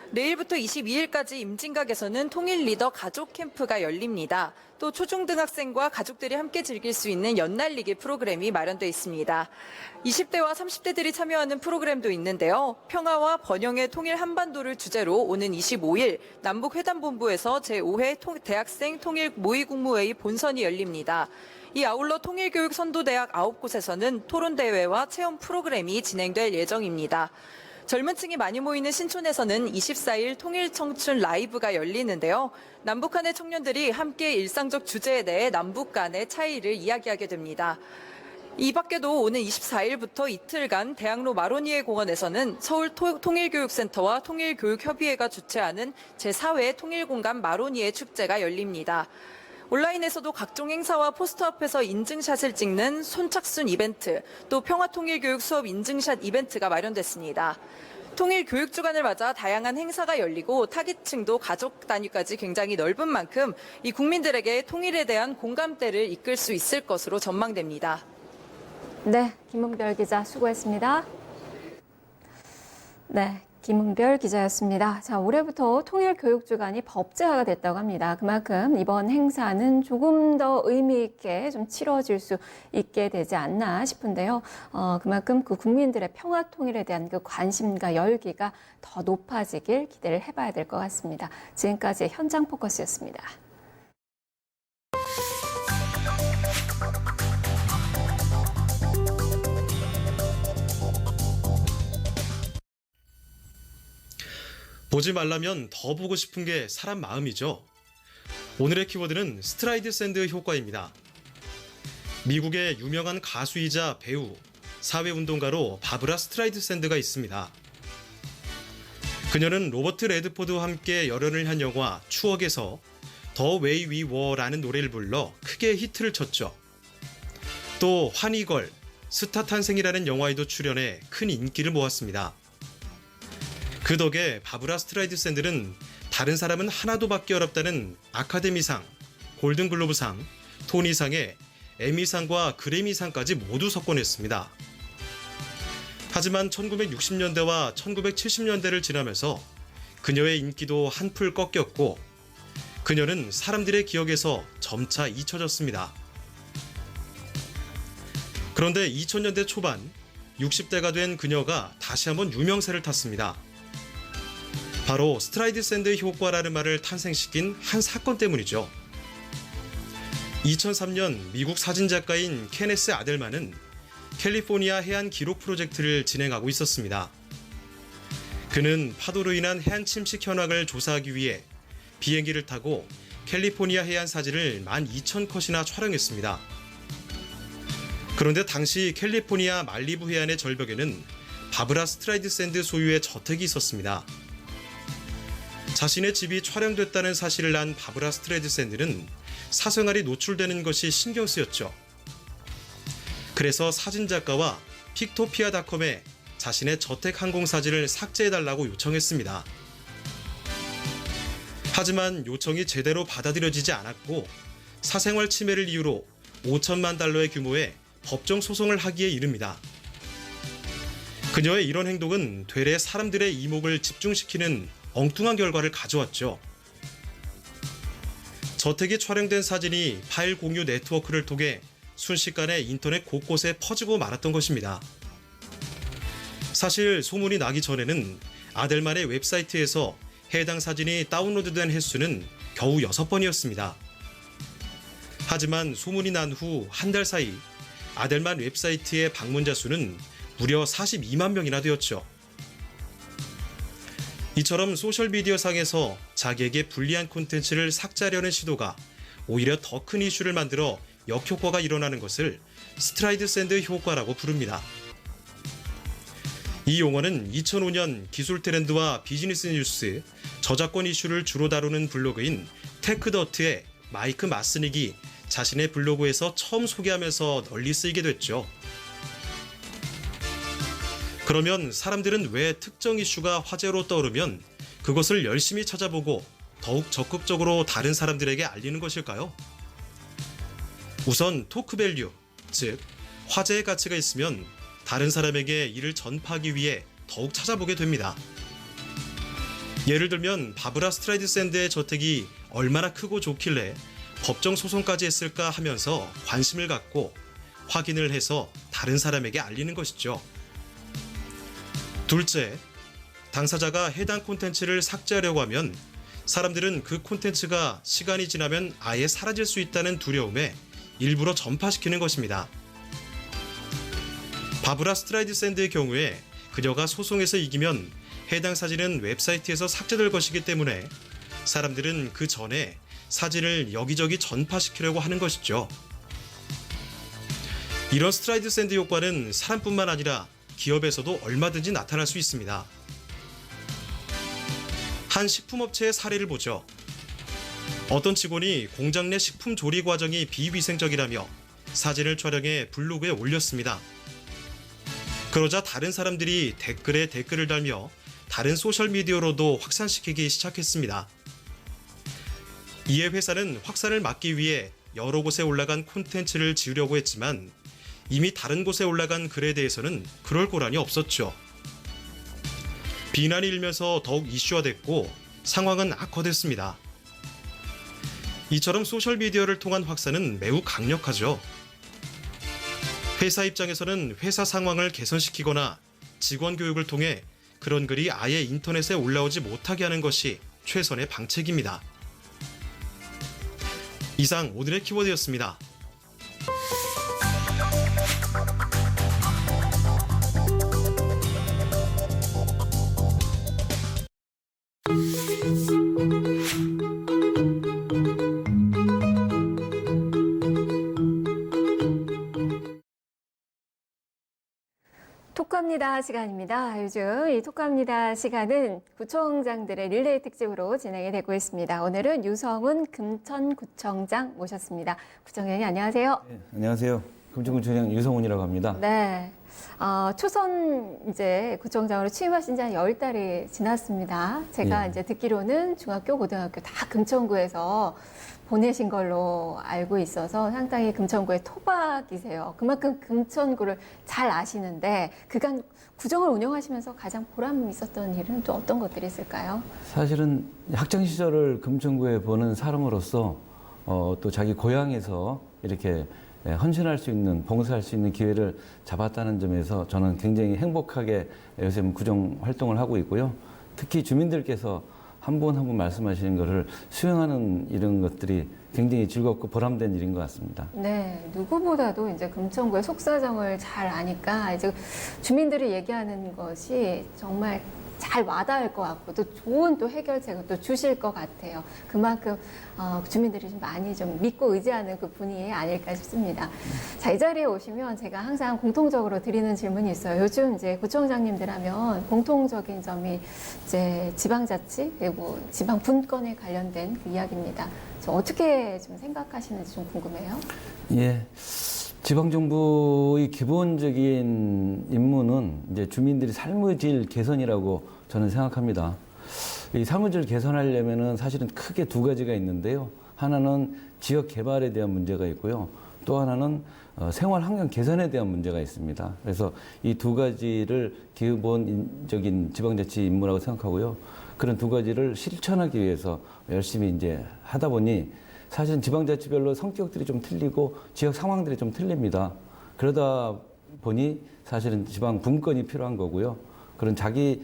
내일부터 22일까지 임진각에서는 통일 리더 가족 캠프가 열립니다. 또 초중등학생과 가족들이 함께 즐길 수 있는 연날리기 프로그램이 마련되어 있습니다. 20대와 30대들이 참여하는 프로그램도 있는데요. 평화와 번영의 통일 한반도를 주제로 오는 25일 남북회담본부에서 제5회 대학생 통일 모의국무회의 본선이 열립니다. 이 아울러 통일교육 선도대학 9곳에서는 토론대회와 체험 프로그램이 진행될 예정입니다. 젊은 층이 많이 모이는 신촌에서는 24일 통일청춘 라이브가 열리는데요. 남북한의 청년들이 함께 일상적 주제에 대해 남북 간의 차이를 이야기하게 됩니다. 이 밖에도 오는 24일부터 이틀간 대학로 마로니에 공원에서는 서울 통일교육센터와 통일교육협의회가 주최하는 제4회 통일공감 마로니에 축제가 열립니다. 온라인에서도 각종 행사와 포스터 앞에서 인증샷을 찍는 선착순 이벤트, 또 평화통일교육 수업 인증샷 이벤트가 마련됐습니다. 통일교육주간을 맞아 다양한 행사가 열리고 타깃층도 가족 단위까지 굉장히 넓은 만큼 이 국민들에게 통일에 대한 공감대를 이끌 수 있을 것으로 전망됩니다. 네, 김은별 기자 수고했습니다. 네, 김은별 기자였습니다. 자, 올해부터 통일교육주간이 법제화가 됐다고 합니다. 그만큼 이번 행사는 조금 더 의미 있게 좀 치러질 수 있게 되지 않나 싶은데요. 그만큼 그 국민들의 평화 통일에 대한 그 관심과 열기가 더 높아지길 기대를 해봐야 될 것 같습니다. 지금까지 현장 포커스였습니다. 보지 말라면 더 보고 싶은 게 사람 마음이죠. 오늘의 키워드는 스트라이드 샌드 효과입니다. 미국의 유명한 가수이자 배우, 사회운동가로 바브라 스트라이드 샌드가 있습니다. 그녀는 로버트 레드포드와 함께 열연을 한 영화 추억에서 더 웨이 위 워라는 노래를 불러 크게 히트를 쳤죠. 또 환희걸, 스타 탄생이라는 영화에도 출연해 큰 인기를 모았습니다. 그 덕에 바브라 스트라이드 샌드는 다른 사람은 하나도 받기 어렵다는 아카데미상, 골든글로브상, 토니상의 에미상과 그래미상까지 모두 석권했습니다. 하지만 1960년대와 1970년대를 지나면서 그녀의 인기도 한풀 꺾였고 그녀는 사람들의 기억에서 점차 잊혀졌습니다. 그런데 2000년대 초반 60대가 된 그녀가 다시 한번 유명세를 탔습니다. 바로 스트라이드 샌드 효과라는 말을 탄생시킨 한 사건 때문이죠. 2003년 미국 사진작가인 케네스 아델만은 캘리포니아 해안 기록 프로젝트를 진행하고 있었습니다. 그는 파도로 인한 해안 침식 현황을 조사하기 위해 비행기를 타고 캘리포니아 해안 사진을 12,000컷이나 촬영했습니다. 그런데 당시 캘리포니아 말리부 해안의 절벽에는 바브라 스트라이드 샌드 소유의 저택이 있었습니다. 자신의 집이 촬영됐다는 사실을 안 바브라 스트라이드 샌드는 사생활이 노출되는 것이 신경 쓰였죠. 그래서 사진작가와 픽토피아닷컴에 자신의 저택 항공 사진을 삭제해달라고 요청했습니다. 하지만 요청이 제대로 받아들여지지 않았고 사생활 침해를 이유로 5천만 달러의 규모의 법정 소송을 하기에 이릅니다. 그녀의 이런 행동은 되레 사람들의 이목을 집중시키는 엉뚱한 결과를 가져왔죠. 저택이 촬영된 사진이 파일 공유 네트워크를 통해 순식간에 인터넷 곳곳에 퍼지고 말았던 것입니다. 사실 소문이 나기 전에는 아델만의 웹사이트에서 해당 사진이 다운로드된 횟수는 겨우 6번이었습니다. 하지만 소문이 난 후 한 달 사이 아델만 웹사이트의 방문자 수는 무려 42만 명이나 되었죠. 이처럼 소셜미디어 상에서 자기에게 불리한 콘텐츠를 삭제하려는 시도가 오히려 더 큰 이슈를 만들어 역효과가 일어나는 것을 스트라이드 샌드 효과라고 부릅니다. 이 용어는 2005년 기술 트렌드와 비즈니스 뉴스, 저작권 이슈를 주로 다루는 블로그인 테크더트의 마이크 마스닉이 자신의 블로그에서 처음 소개하면서 널리 쓰이게 됐죠. 그러면 사람들은 왜 특정 이슈가 화제로 떠오르면 그것을 열심히 찾아보고 더욱 적극적으로 다른 사람들에게 알리는 것일까요? 우선 토크밸류, 즉 화제의 가치가 있으면 다른 사람에게 이를 전파하기 위해 더욱 찾아보게 됩니다. 예를 들면 바브라 스트라이드 샌드의 저택이 얼마나 크고 좋길래 법정 소송까지 했을까 하면서 관심을 갖고 확인을 해서 다른 사람에게 알리는 것이죠. 둘째, 당사자가 해당 콘텐츠를 삭제하려고 하면 사람들은 그 콘텐츠가 시간이 지나면 아예 사라질 수 있다는 두려움에 일부러 전파시키는 것입니다. 바브라 스트라이드샌드의 경우에 그녀가 소송에서 이기면 해당 사진은 웹사이트에서 삭제될 것이기 때문에 사람들은 그 전에 사진을 여기저기 전파시키려고 하는 것이죠. 이런 스트라이드샌드 효과는 사람뿐만 아니라 기업에서도 얼마든지 나타날 수 있습니다. 한 식품업체의 사례를 보죠. 어떤 직원이 공장 내 식품 조리 과정이 비위생적이라며 사진을 촬영해 블로그에 올렸습니다. 그러자 다른 사람들이 댓글에 댓글을 달며 다른 소셜미디어로도 확산시키기 시작했습니다. 이에 회사는 확산을 막기 위해 여러 곳에 올라간 콘텐츠를 지우려고 했지만 이미 다른 곳에 올라간 글에 대해서는 그럴 고란이 없었죠. 비난이 일면서 더욱 이슈화됐고 상황은 악화됐습니다. 이처럼 소셜미디어를 통한 확산은 매우 강력하죠. 회사 입장에서는 회사 상황을 개선시키거나 직원 교육을 통해 그런 글이 아예 인터넷에 올라오지 못하게 하는 것이 최선의 방책입니다. 이상 오늘의 키워드였습니다. 톡합니다 시간입니다. 요즘 이 톡합니다 시간은 구청장들의 릴레이 특집으로 진행이 되고 있습니다. 오늘은 유성훈 금천구청장 모셨습니다. 구청장님 안녕하세요. 네, 안녕하세요. 금천구청장 유성훈이라고 합니다. 네. 초선 이제 구청장으로 취임하신 지 한 10달이 지났습니다. 제가 이제 듣기로는 중학교, 고등학교 다 금천구에서 보내신 걸로 알고 있어서 상당히 금천구의 토박이세요. 그만큼 금천구를 잘 아시는데 그간 구청을 운영하시면서 가장 보람 있었던 일은 또 어떤 것들이 있을까요? 사실은 학창 시절을 금천구에 보는 사람으로서 또 자기 고향에서 이렇게 헌신할 수 있는, 봉사할 수 있는 기회를 잡았다는 점에서 저는 굉장히 행복하게 요새 구청 활동을 하고 있고요. 특히 주민들께서 한 분 한 분 말씀하시는 것을 수용하는 이런 것들이 굉장히 즐겁고 보람된 일인 것 같습니다. 네, 누구보다도 이제 금천구의 속사정을 잘 아니까 이제 주민들이 얘기하는 것이 정말 잘 와닿을 것 같고 또 좋은 또 해결책을 또 주실 것 같아요. 그만큼 주민들이 좀 많이 좀 믿고 의지하는 그 분이 아닐까 싶습니다. 자, 이 자리에 오시면 제가 항상 공통적으로 드리는 질문이 있어요. 요즘 이제 구청장님들 하면 공통적인 점이 이제 지방자치 그리고 지방 분권에 관련된 그 이야기입니다. 어떻게 좀 생각하시는지 좀 궁금해요. 예. 지방정부의 기본적인 임무는 이제 주민들이 삶의 질 개선이라고 저는 생각합니다. 이 삶의 질 개선하려면은 사실은 크게 두 가지가 있는데요. 하나는 지역 개발에 대한 문제가 있고요. 또 하나는 생활 환경 개선에 대한 문제가 있습니다. 그래서 이 두 가지를 기본적인 지방자치 임무라고 생각하고요. 그런 두 가지를 실천하기 위해서 열심히 이제 하다 보니 사실은 지방자치별로 성격들이 좀 틀리고 지역 상황들이 좀 틀립니다. 그러다 보니 사실은 지방 분권이 필요한 거고요. 그런 자기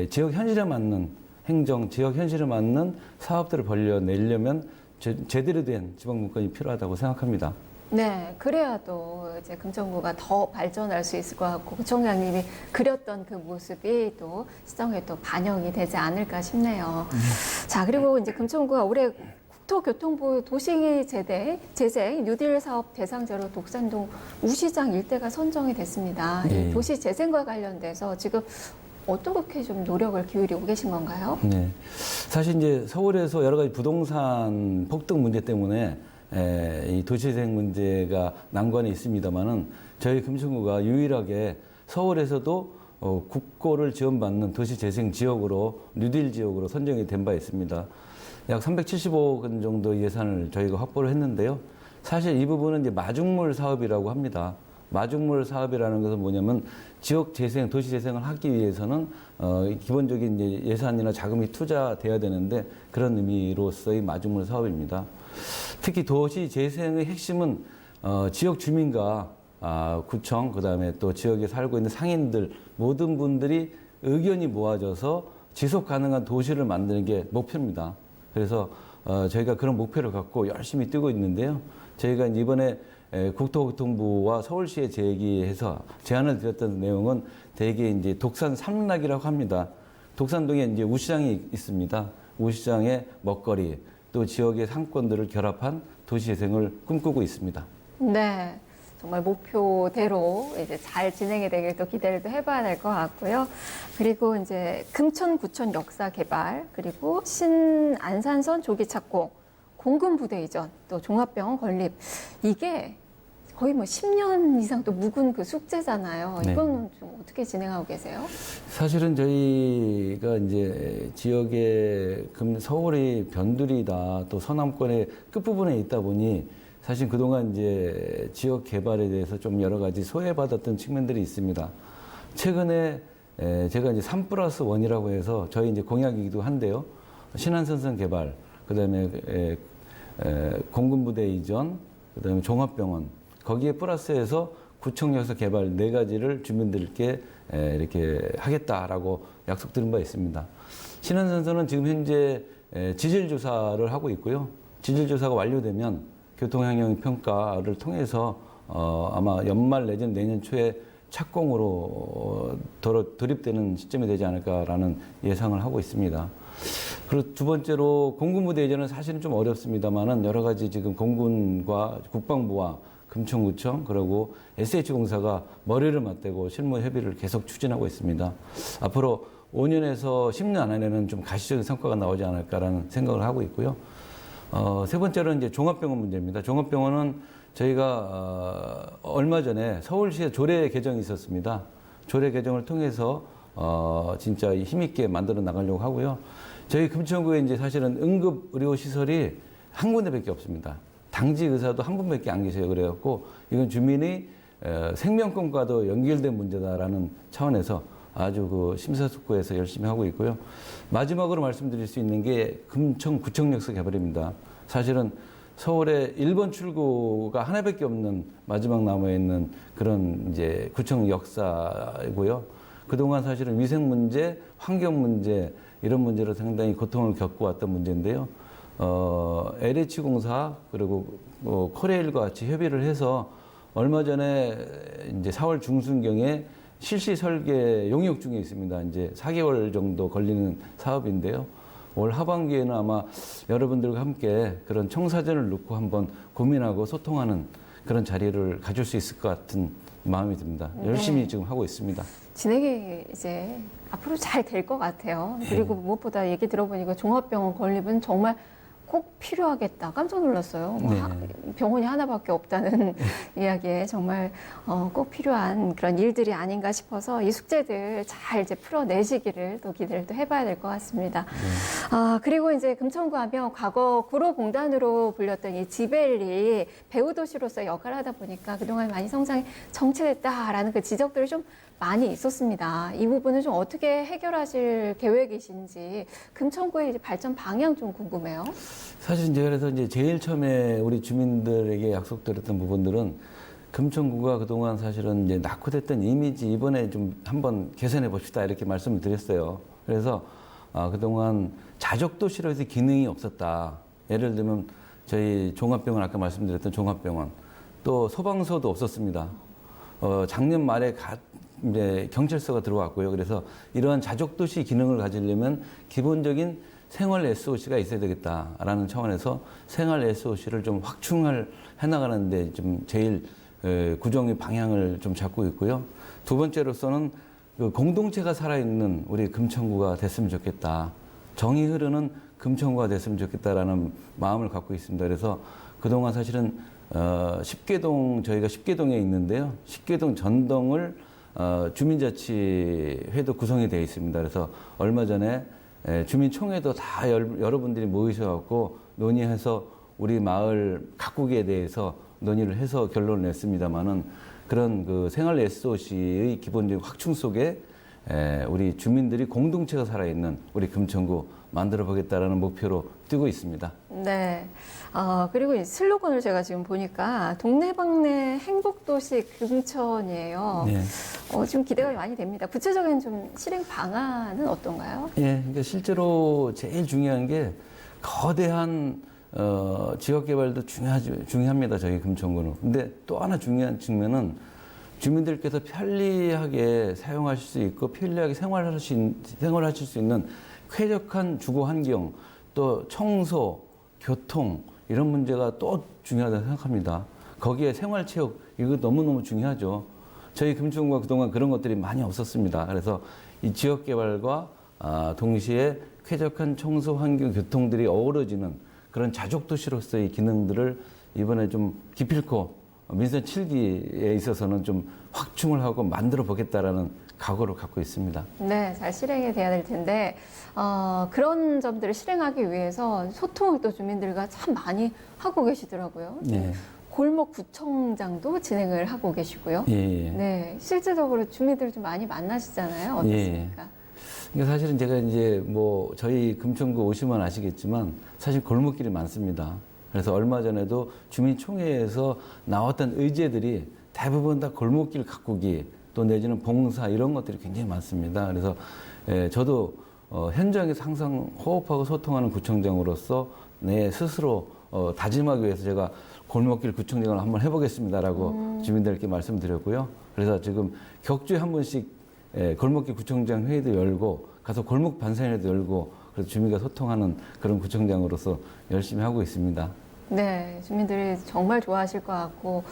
지역 현실에 맞는 행정, 지역 현실에 맞는 사업들을 벌려내려면 제대로 된 지방 분권이 필요하다고 생각합니다. 네, 그래야 또 이제 금천구가 더 발전할 수 있을 것 같고 구청장님이 그렸던 그 모습이 또 시정에 또 반영이 되지 않을까 싶네요. 자, 그리고 이제 금천구가 올해 국토교통부 도시재생 뉴딜 사업 대상자로 독산동 우시장 일대가 선정이 됐습니다. 네. 도시재생과 관련돼서 지금 어떻게 좀 노력을 기울이고 계신 건가요? 네. 사실 이제 서울에서 여러 가지 부동산 폭등 문제 때문에 이 도시재생 문제가 난관에 있습니다만은 저희 금천구가 유일하게 서울에서도 국고를 지원받는 도시재생 지역으로 뉴딜 지역으로 선정이 된 바 있습니다. 약 375억 정도 예산을 저희가 확보를 했는데요. 사실 이 부분은 이제 마중물 사업이라고 합니다. 마중물 사업이라는 것은 뭐냐면 지역 재생, 도시 재생을 하기 위해서는 기본적인 이제 예산이나 자금이 투자돼야 되는데 그런 의미로서의 마중물 사업입니다. 특히 도시 재생의 핵심은 지역 주민과 구청, 그다음에 또 지역에 살고 있는 상인들 모든 분들이 의견이 모아져서 지속 가능한 도시를 만드는 게 목표입니다. 그래서 저희가 그런 목표를 갖고 열심히 뛰고 있는데요. 저희가 이번에 국토교통부와 서울시에 제안을 드렸던 내용은 대개 이제 독산 삼락이라고 합니다. 독산동에 이제 우시장이 있습니다. 우시장의 먹거리 또 지역의 상권들을 결합한 도시재생을 꿈꾸고 있습니다. 네. 정말 목표대로 이제 잘 진행이 되길 또 기대를 또 해봐야 될 것 같고요. 그리고 이제 금천구청 역사 개발, 그리고 신안산선 조기 착공, 공군 부대 이전, 또 종합병원 건립. 이게 거의 뭐 10년 이상 또 묵은 그 숙제잖아요. 네. 이건 좀 어떻게 진행하고 계세요? 사실은 저희가 이제 지역의 서울이 변두리다 또 서남권의 끝부분에 있다 보니 사실 그동안 이제 지역 개발에 대해서 좀 여러 가지 소외받았던 측면들이 있습니다. 최근에 제가 이제 3+1이라고 해서 저희 이제 공약이기도 한데요. 신안선선 개발, 그다음에 공군부대 이전, 그다음에 종합병원, 거기에 플러스해서 구청역사 개발 4가지를 주민들께 이렇게 하겠다라고 약속드린 바 있습니다. 신안선선은 지금 현재 지질조사를 하고 있고요. 지질조사가 완료되면 교통향형 평가를 통해서 아마 연말 내지는 내년 초에 착공으로 돌입되는 시점이 되지 않을까라는 예상을 하고 있습니다. 그리고 두 번째로 공군부대 이전은 사실은 좀 어렵습니다만은 여러 가지 지금 공군과 국방부와 금천구청 그리고 SH공사가 머리를 맞대고 실무 협의를 계속 추진하고 있습니다. 앞으로 5년에서 10년 안에는 좀 가시적인 성과가 나오지 않을까라는 생각을 하고 있고요. 세 번째로는 이제 종합병원 문제입니다. 종합병원은 저희가 얼마 전에 서울시에 조례 개정이 있었습니다. 조례 개정을 통해서 진짜 힘있게 만들어 나가려고 하고요. 저희 금천구에 이제 사실은 응급 의료 시설이 한 군데밖에 없습니다. 당직 의사도 한 분밖에 안 계세요. 그래갖고 이건 주민이 생명권과도 연결된 문제다라는 차원에서 아주 그 심사숙고해서 열심히 하고 있고요. 마지막으로 말씀드릴 수 있는 게 금천구청 역사 개발입니다. 사실은 서울에 1번 출구가 하나밖에 없는 마지막 남아 있는 그런 이제 구청 역사이고요. 그동안 사실은 위생 문제, 환경 문제 이런 문제로 상당히 고통을 겪어왔던 문제인데요. LH공사 그리고 코레일과 같이 협의를 해서 얼마 전에 이제 4월 중순경에 실시 설계 용역 중에 있습니다. 이제 4개월 정도 걸리는 사업인데요. 올 하반기에는 아마 여러분들과 함께 그런 청사전을 놓고 한번 고민하고 소통하는 그런 자리를 가질 수 있을 것 같은 마음이 듭니다. 열심히 지금 하고 있습니다. 진행이 이제 앞으로 잘 될 것 같아요. 그리고 무엇보다 얘기 들어보니까 종합병원 건립은 정말 꼭 필요하겠다. 깜짝 놀랐어요. 네. 병원이 하나밖에 없다는 이야기에 정말 꼭 필요한 그런 일들이 아닌가 싶어서 이 숙제들 잘 이제 풀어내시기를 또 기대를 또 해봐야 될 것 같습니다. 그리고 이제 금천구 하면 과거 구로공단으로 불렸던 이 지벨리 배후 도시로서의 역할을 하다 보니까 그동안 많이 성장이 정체됐다라는 그 지적들이 좀 많이 있었습니다. 이 부분은 좀 어떻게 해결하실 계획이신지 금천구의 이제 발전 방향 좀 궁금해요. 사실 이제 그래서 이제 제일 처음에 우리 주민들에게 약속드렸던 부분들은 금천구가 그동안 사실은 이제 낙후됐던 이미지 이번에 좀 한번 개선해 봅시다 이렇게 말씀을 드렸어요. 그래서 그동안 자족도시로서 기능이 없었다. 예를 들면 저희 종합병원 아까 말씀드렸던 종합병원 또 소방서도 없었습니다. 작년 말에 이제 경찰서가 들어왔고요. 그래서 이러한 자족도시 기능을 가지려면 기본적인 생활 SOC가 있어야 되겠다라는 차원에서 생활 SOC를 좀 확충을 해나가는데 좀 제일 구정의 방향을 좀 잡고 있고요. 두 번째로서는 그 공동체가 살아있는 우리 금천구가 됐으면 좋겠다. 정이 흐르는 금천구가 됐으면 좋겠다라는 마음을 갖고 있습니다. 그래서 그동안 사실은 10개동 저희가 10개동에 있는데요. 10개동 전동을 주민자치회도 구성이 되어 있습니다. 그래서 얼마 전에 주민총회도 다 여러분들이 모이셔갖고 논의해서 우리 마을 가꾸기에 대해서 논의를 해서 결론을 냈습니다만은 그런 그 생활 SOC의 기본적인 확충 속에 우리 주민들이 공동체가 살아있는 우리 금천구 만들어 보겠다라는 목표로 뛰고 있습니다. 네. 그리고 이 슬로건을 제가 지금 보니까 동네방네 행복도시 금천이에요. 네. 지금 기대가 많이 됩니다. 구체적인 좀 실행 방안은 어떤가요? 예, 그러니까 실제로 제일 중요한 게 거대한 지역 개발도 중요합니다. 저희 금천구는. 근데 또 하나 중요한 측면은 주민들께서 편리하게 사용하실 수 있고 편리하게 생활하실 수 있는 쾌적한 주거 환경, 또 청소, 교통 이런 문제가 또 중요하다고 생각합니다. 거기에 생활체육 이거 너무너무 중요하죠. 저희 금천구가 그동안 그런 것들이 많이 없었습니다. 그래서 이 지역 개발과 동시에 쾌적한 청소 환경, 교통들이 어우러지는 그런 자족 도시로서의 기능들을 이번에 좀 기필코 민선 7기에 있어서는 좀 확충을 하고 만들어 보겠다라는 각오를 갖고 있습니다. 네, 잘 실행이 돼야 될 텐데 그런 점들을 실행하기 위해서 소통을 또 주민들과 참 많이 하고 계시더라고요. 네. 골목 구청장도 진행을 하고 계시고요. 예. 네, 실질적으로 주민들 좀 많이 만나시잖아요. 어떻습니까? 그러니까 사실은 제가 이제 뭐 저희 금천구 오시면 아시겠지만 사실 골목길이 많습니다. 그래서 얼마 전에도 주민총회에서 나왔던 의제들이 대부분 다 골목길 가꾸기 또 내지는 봉사 이런 것들이 굉장히 많습니다. 그래서 저도 현장에서 항상 호흡하고 소통하는 구청장으로서 내 스스로 다짐하기 위해서 제가 골목길 구청장을 한번 해보겠습니다라고 주민들께 말씀드렸고요. 그래서 지금 격주에 한 번씩 골목길 구청장 회의도 열고 가서 골목 반상회도 열고 그래서 주민과 소통하는 그런 구청장으로서 열심히 하고 있습니다. 네, 주민들이 정말 좋아하실 것 같고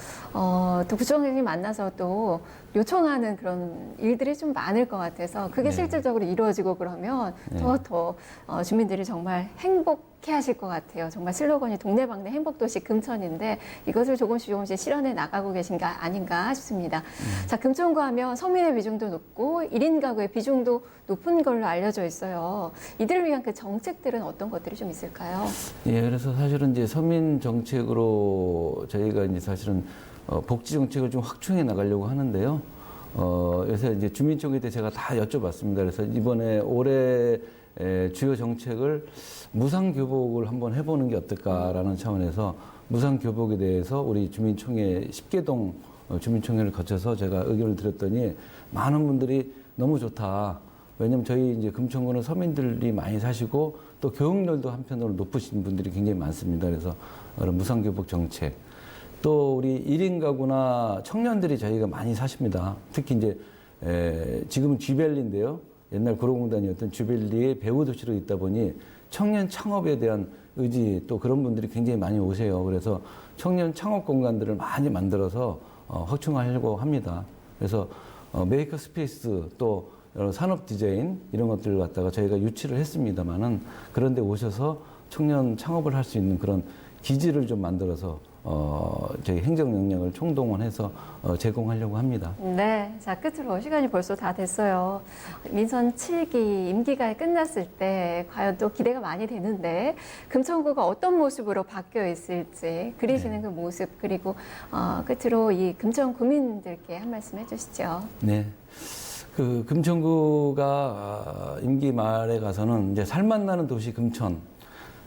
또 구청장님 만나서 또 요청하는 그런 일들이 좀 많을 것 같아서 그게 네. 실질적으로 이루어지고 그러면 더 주민들이 정말 행복해 하실 것 같아요. 정말 슬로건이 동네방네 행복도시 금천인데 이것을 조금씩 실현해 나가고 계신 게 아닌가 싶습니다. 자, 금천구 하면 서민의 비중도 높고 1인 가구의 비중도 높은 걸로 알려져 있어요. 이들을 위한 그 정책들은 어떤 것들이 좀 있을까요? 예, 그래서 사실은 이제 서민 정책으로 저희가 이제 사실은 복지 정책을 좀 확충해 나가려고 하는데요. 요새 이제 주민총회 때 제가 다 여쭤봤습니다. 그래서 이번에 올해 주요 정책을 무상교복을 한번 해보는 게 어떨까라는 차원에서 무상교복에 대해서 우리 주민총회 10개동 주민총회를 거쳐서 제가 의견을 드렸더니 많은 분들이 너무 좋다. 왜냐면 저희 이제 금천구는 서민들이 많이 사시고 또 교육열도 한편으로 높으신 분들이 굉장히 많습니다. 그래서 그런 무상교복 정책. 또 우리 1인 가구나 청년들이 저희가 많이 사십니다. 특히 이제 지금은 쥐밸리인데요. 옛날 구로공단이었던 쥐밸리의 배후 도시로 있다 보니 청년 창업에 대한 의지 또 그런 분들이 굉장히 많이 오세요. 그래서 청년 창업 공간들을 많이 만들어서 확충하려고 합니다. 그래서 메이커 스페이스 또 여러 산업 디자인 이런 것들을 갖다가 저희가 유치를 했습니다만은 그런 데 오셔서 청년 창업을 할 수 있는 그런 기지를 좀 만들어서 저희 행정 역량을 총동원해서 제공하려고 합니다. 네, 자 끝으로 시간이 벌써 다 됐어요. 민선 7기 임기가 끝났을 때 과연 또 기대가 많이 되는데 금천구가 어떤 모습으로 바뀌어 있을지 그리시는 그 모습 그리고 끝으로 이 금천 구민들께 한 말씀 해주시죠. 네. 그 금천구가 임기 말에 가서는 이제 살맛나는 도시 금천,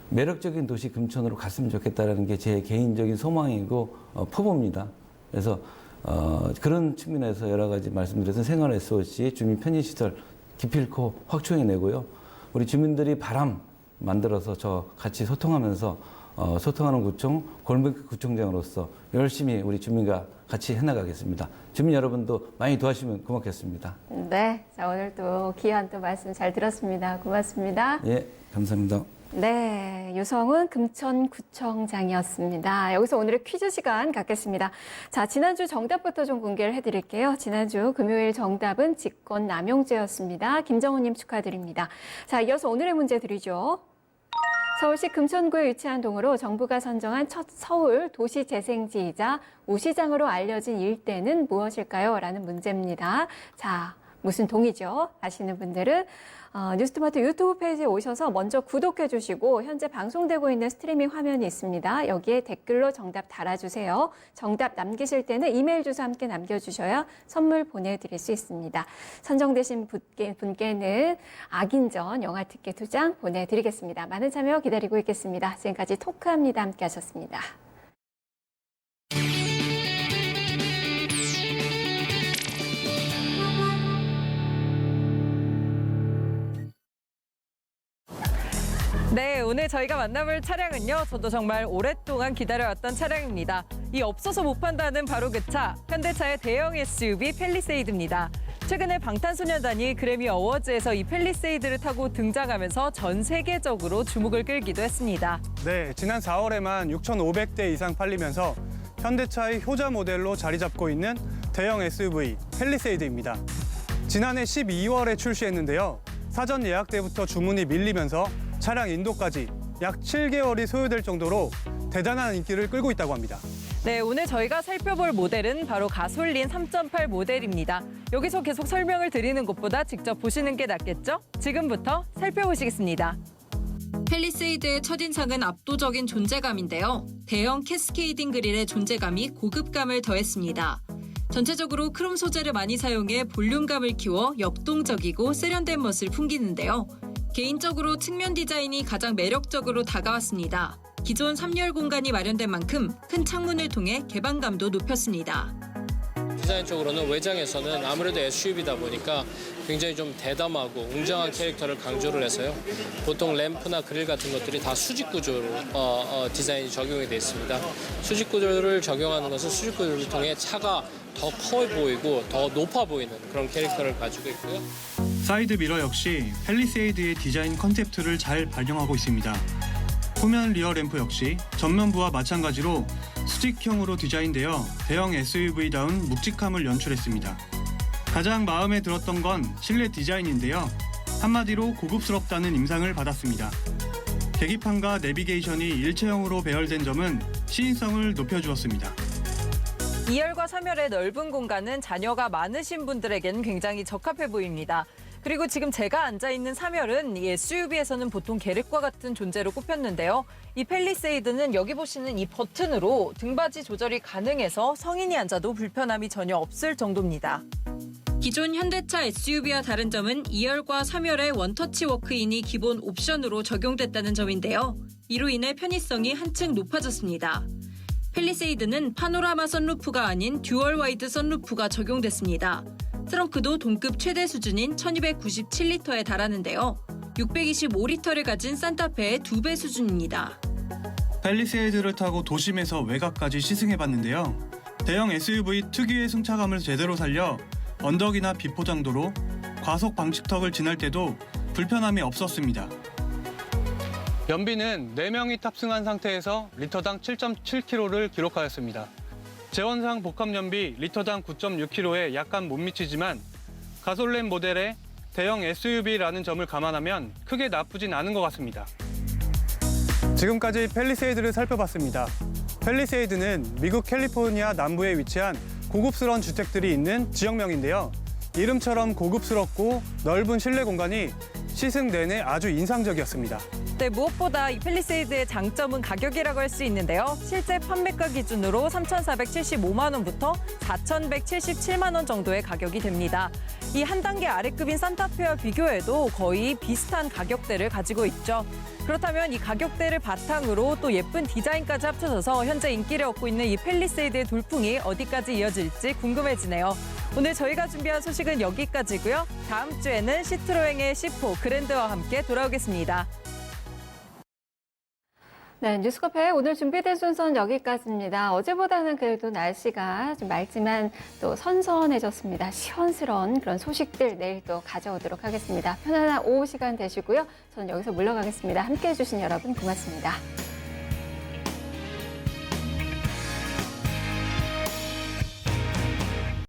매력적인 도시 금천으로 갔으면 좋겠다라는 게 제 개인적인 소망이고 포부입니다. 그래서 그런 측면에서 여러 가지 말씀드려서 생활 SOC, 주민 편의시설 기필코 확충해내고요. 우리 주민들이 바람 만들어서 저 같이 소통하면서 소통하는 구청, 골목 구청장으로서 열심히 우리 주민과 같이 해나가겠습니다. 주민 여러분도 많이 도와주시면 고맙겠습니다. 네, 자 오늘 또 귀한 또 말씀 잘 들었습니다. 고맙습니다. 예, 감사합니다. 네, 유성훈 금천구청장이었습니다. 여기서 오늘의 퀴즈 시간 갖겠습니다. 자, 지난주 정답부터 좀 공개를 해드릴게요. 지난주 금요일 정답은 직권남용죄였습니다. 김정우님 축하드립니다. 자, 이어서 오늘의 문제 드리죠. 서울시 금천구에 위치한 동으로 정부가 선정한 첫 서울 도시재생지이자 우시장으로 알려진 일대는 무엇일까요? 라는 문제입니다. 자, 무슨 동이죠? 아시는 분들은 뉴스토마토 유튜브 페이지에 오셔서 먼저 구독해 주시고 현재 방송되고 있는 스트리밍 화면이 있습니다. 여기에 댓글로 정답 달아주세요. 정답 남기실 때는 이메일 주소 함께 남겨주셔야 선물 보내드릴 수 있습니다. 선정되신 분께는 악인전 영화 티켓 2장 보내드리겠습니다. 많은 참여 기다리고 있겠습니다. 지금까지 토크합니다. 함께 하셨습니다. 네, 오늘 저희가 만나볼 차량은요. 저도 정말 오랫동안 기다려왔던 차량입니다. 이 없어서 못 판다는 바로 그 차, 현대차의 대형 SUV 팰리세이드입니다. 최근에 방탄소년단이 그래미 어워즈에서 이 팰리세이드를 타고 등장하면서 전 세계적으로 주목을 끌기도 했습니다. 네, 지난 4월에만 6,500대 이상 팔리면서 현대차의 효자 모델로 자리 잡고 있는 대형 SUV 팰리세이드입니다. 지난해 12월에 출시했는데요. 사전 예약 때부터 주문이 밀리면서 차량 인도까지 약 7개월이 소요될 정도로 대단한 인기를 끌고 있다고 합니다. 네, 오늘 저희가 살펴볼 모델은 바로 가솔린 3.8 모델입니다. 여기서 계속 설명을 드리는 것보다 직접 보시는 게 낫겠죠? 지금부터 살펴보시겠습니다. 팰리세이드의 첫인상은 압도적인 존재감인데요. 대형 캐스케이딩 그릴의 존재감이 고급감을 더했습니다. 전체적으로 크롬 소재를 많이 사용해 볼륨감을 키워 역동적이고 세련된 멋을 풍기는데요. 개인적으로 측면 디자인이 가장 매력적으로 다가왔습니다. 기존 3열 공간이 마련된 만큼 큰 창문을 통해 개방감도 높였습니다. 디자인적으로는 외장에서는 아무래도 SUV다 보니까 굉장히 좀 대담하고 웅장한 캐릭터를 강조를 해서요. 보통 램프나 그릴 같은 것들이 다 수직 구조로 디자인이 적용이 되어 있습니다. 수직 구조를 적용하는 것은 수직 구조를 통해 차가 더 커 보이고 더 높아 보이는 그런 캐릭터를 가지고 있고요. 사이드 미러 역시 팰리세이드의 디자인 컨셉트를 잘 반영하고 있습니다. 후면 리어 램프 역시 전면부와 마찬가지로 수직형으로 디자인되어 대형 SUV다운 묵직함을 연출했습니다. 가장 마음에 들었던 건 실내 디자인인데요. 한마디로 고급스럽다는 인상을 받았습니다. 계기판과 내비게이션이 일체형으로 배열된 점은 시인성을 높여주었습니다. 2열과 3열의 넓은 공간은 자녀가 많으신 분들에겐 굉장히 적합해 보입니다. 그리고 지금 제가 앉아있는 3열은 이 SUV에서는 보통 계륵과 같은 존재로 꼽혔는데요. 이 팰리세이드는 여기 보시는 이 버튼으로 등받이 조절이 가능해서 성인이 앉아도 불편함이 전혀 없을 정도입니다. 기존 현대차 SUV와 다른 점은 2열과 3열의 원터치 워크인이 기본 옵션으로 적용됐다는 점인데요. 이로 인해 편의성이 한층 높아졌습니다. 팰리세이드는 파노라마 선루프가 아닌 듀얼 와이드 선루프가 적용됐습니다. 트렁크도 동급 최대 수준인 1297리터에 달하는데요. 625리터를 가진 산타페의 2배 수준입니다. 팰리세이드를 타고 도심에서 외곽까지 시승해봤는데요. 대형 SUV 특유의 승차감을 제대로 살려 언덕이나 비포장도로 과속 방지턱을 지날 때도 불편함이 없었습니다. 연비는 4명이 탑승한 상태에서 리터당 7.7km를 기록하였습니다. 제원상 복합연비 리터당 9.6km에 약간 못 미치지만 가솔린 모델의 대형 SUV라는 점을 감안하면 크게 나쁘진 않은 것 같습니다. 지금까지 팰리세이드를 살펴봤습니다. 팰리세이드는 미국 캘리포니아 남부에 위치한 고급스러운 주택들이 있는 지역명인데요. 이름처럼 고급스럽고 넓은 실내 공간이 시승 내내 아주 인상적이었습니다. 네, 무엇보다 이 팰리세이드의 장점은 가격이라고 할 수 있는데요. 실제 판매가 기준으로 3,475만 원부터 4,177만 원 정도의 가격이 됩니다. 이 한 단계 아래급인 산타페와 비교해도 거의 비슷한 가격대를 가지고 있죠. 그렇다면 이 가격대를 바탕으로 또 예쁜 디자인까지 합쳐져서 현재 인기를 얻고 있는 이 팰리세이드의 돌풍이 어디까지 이어질지 궁금해지네요. 오늘 저희가 준비한 소식은 여기까지고요. 다음 주에는 시트로행의 C4 그랜드와 함께 돌아오겠습니다. 네, 뉴스카페 오늘 준비된 순서는 여기까지입니다. 어제보다는 그래도 날씨가 좀 맑지만 또 선선해졌습니다. 시원스러운 그런 소식들 내일 또 가져오도록 하겠습니다. 편안한 오후 시간 되시고요. 저는 여기서 물러가겠습니다. 함께해 주신 여러분 고맙습니다.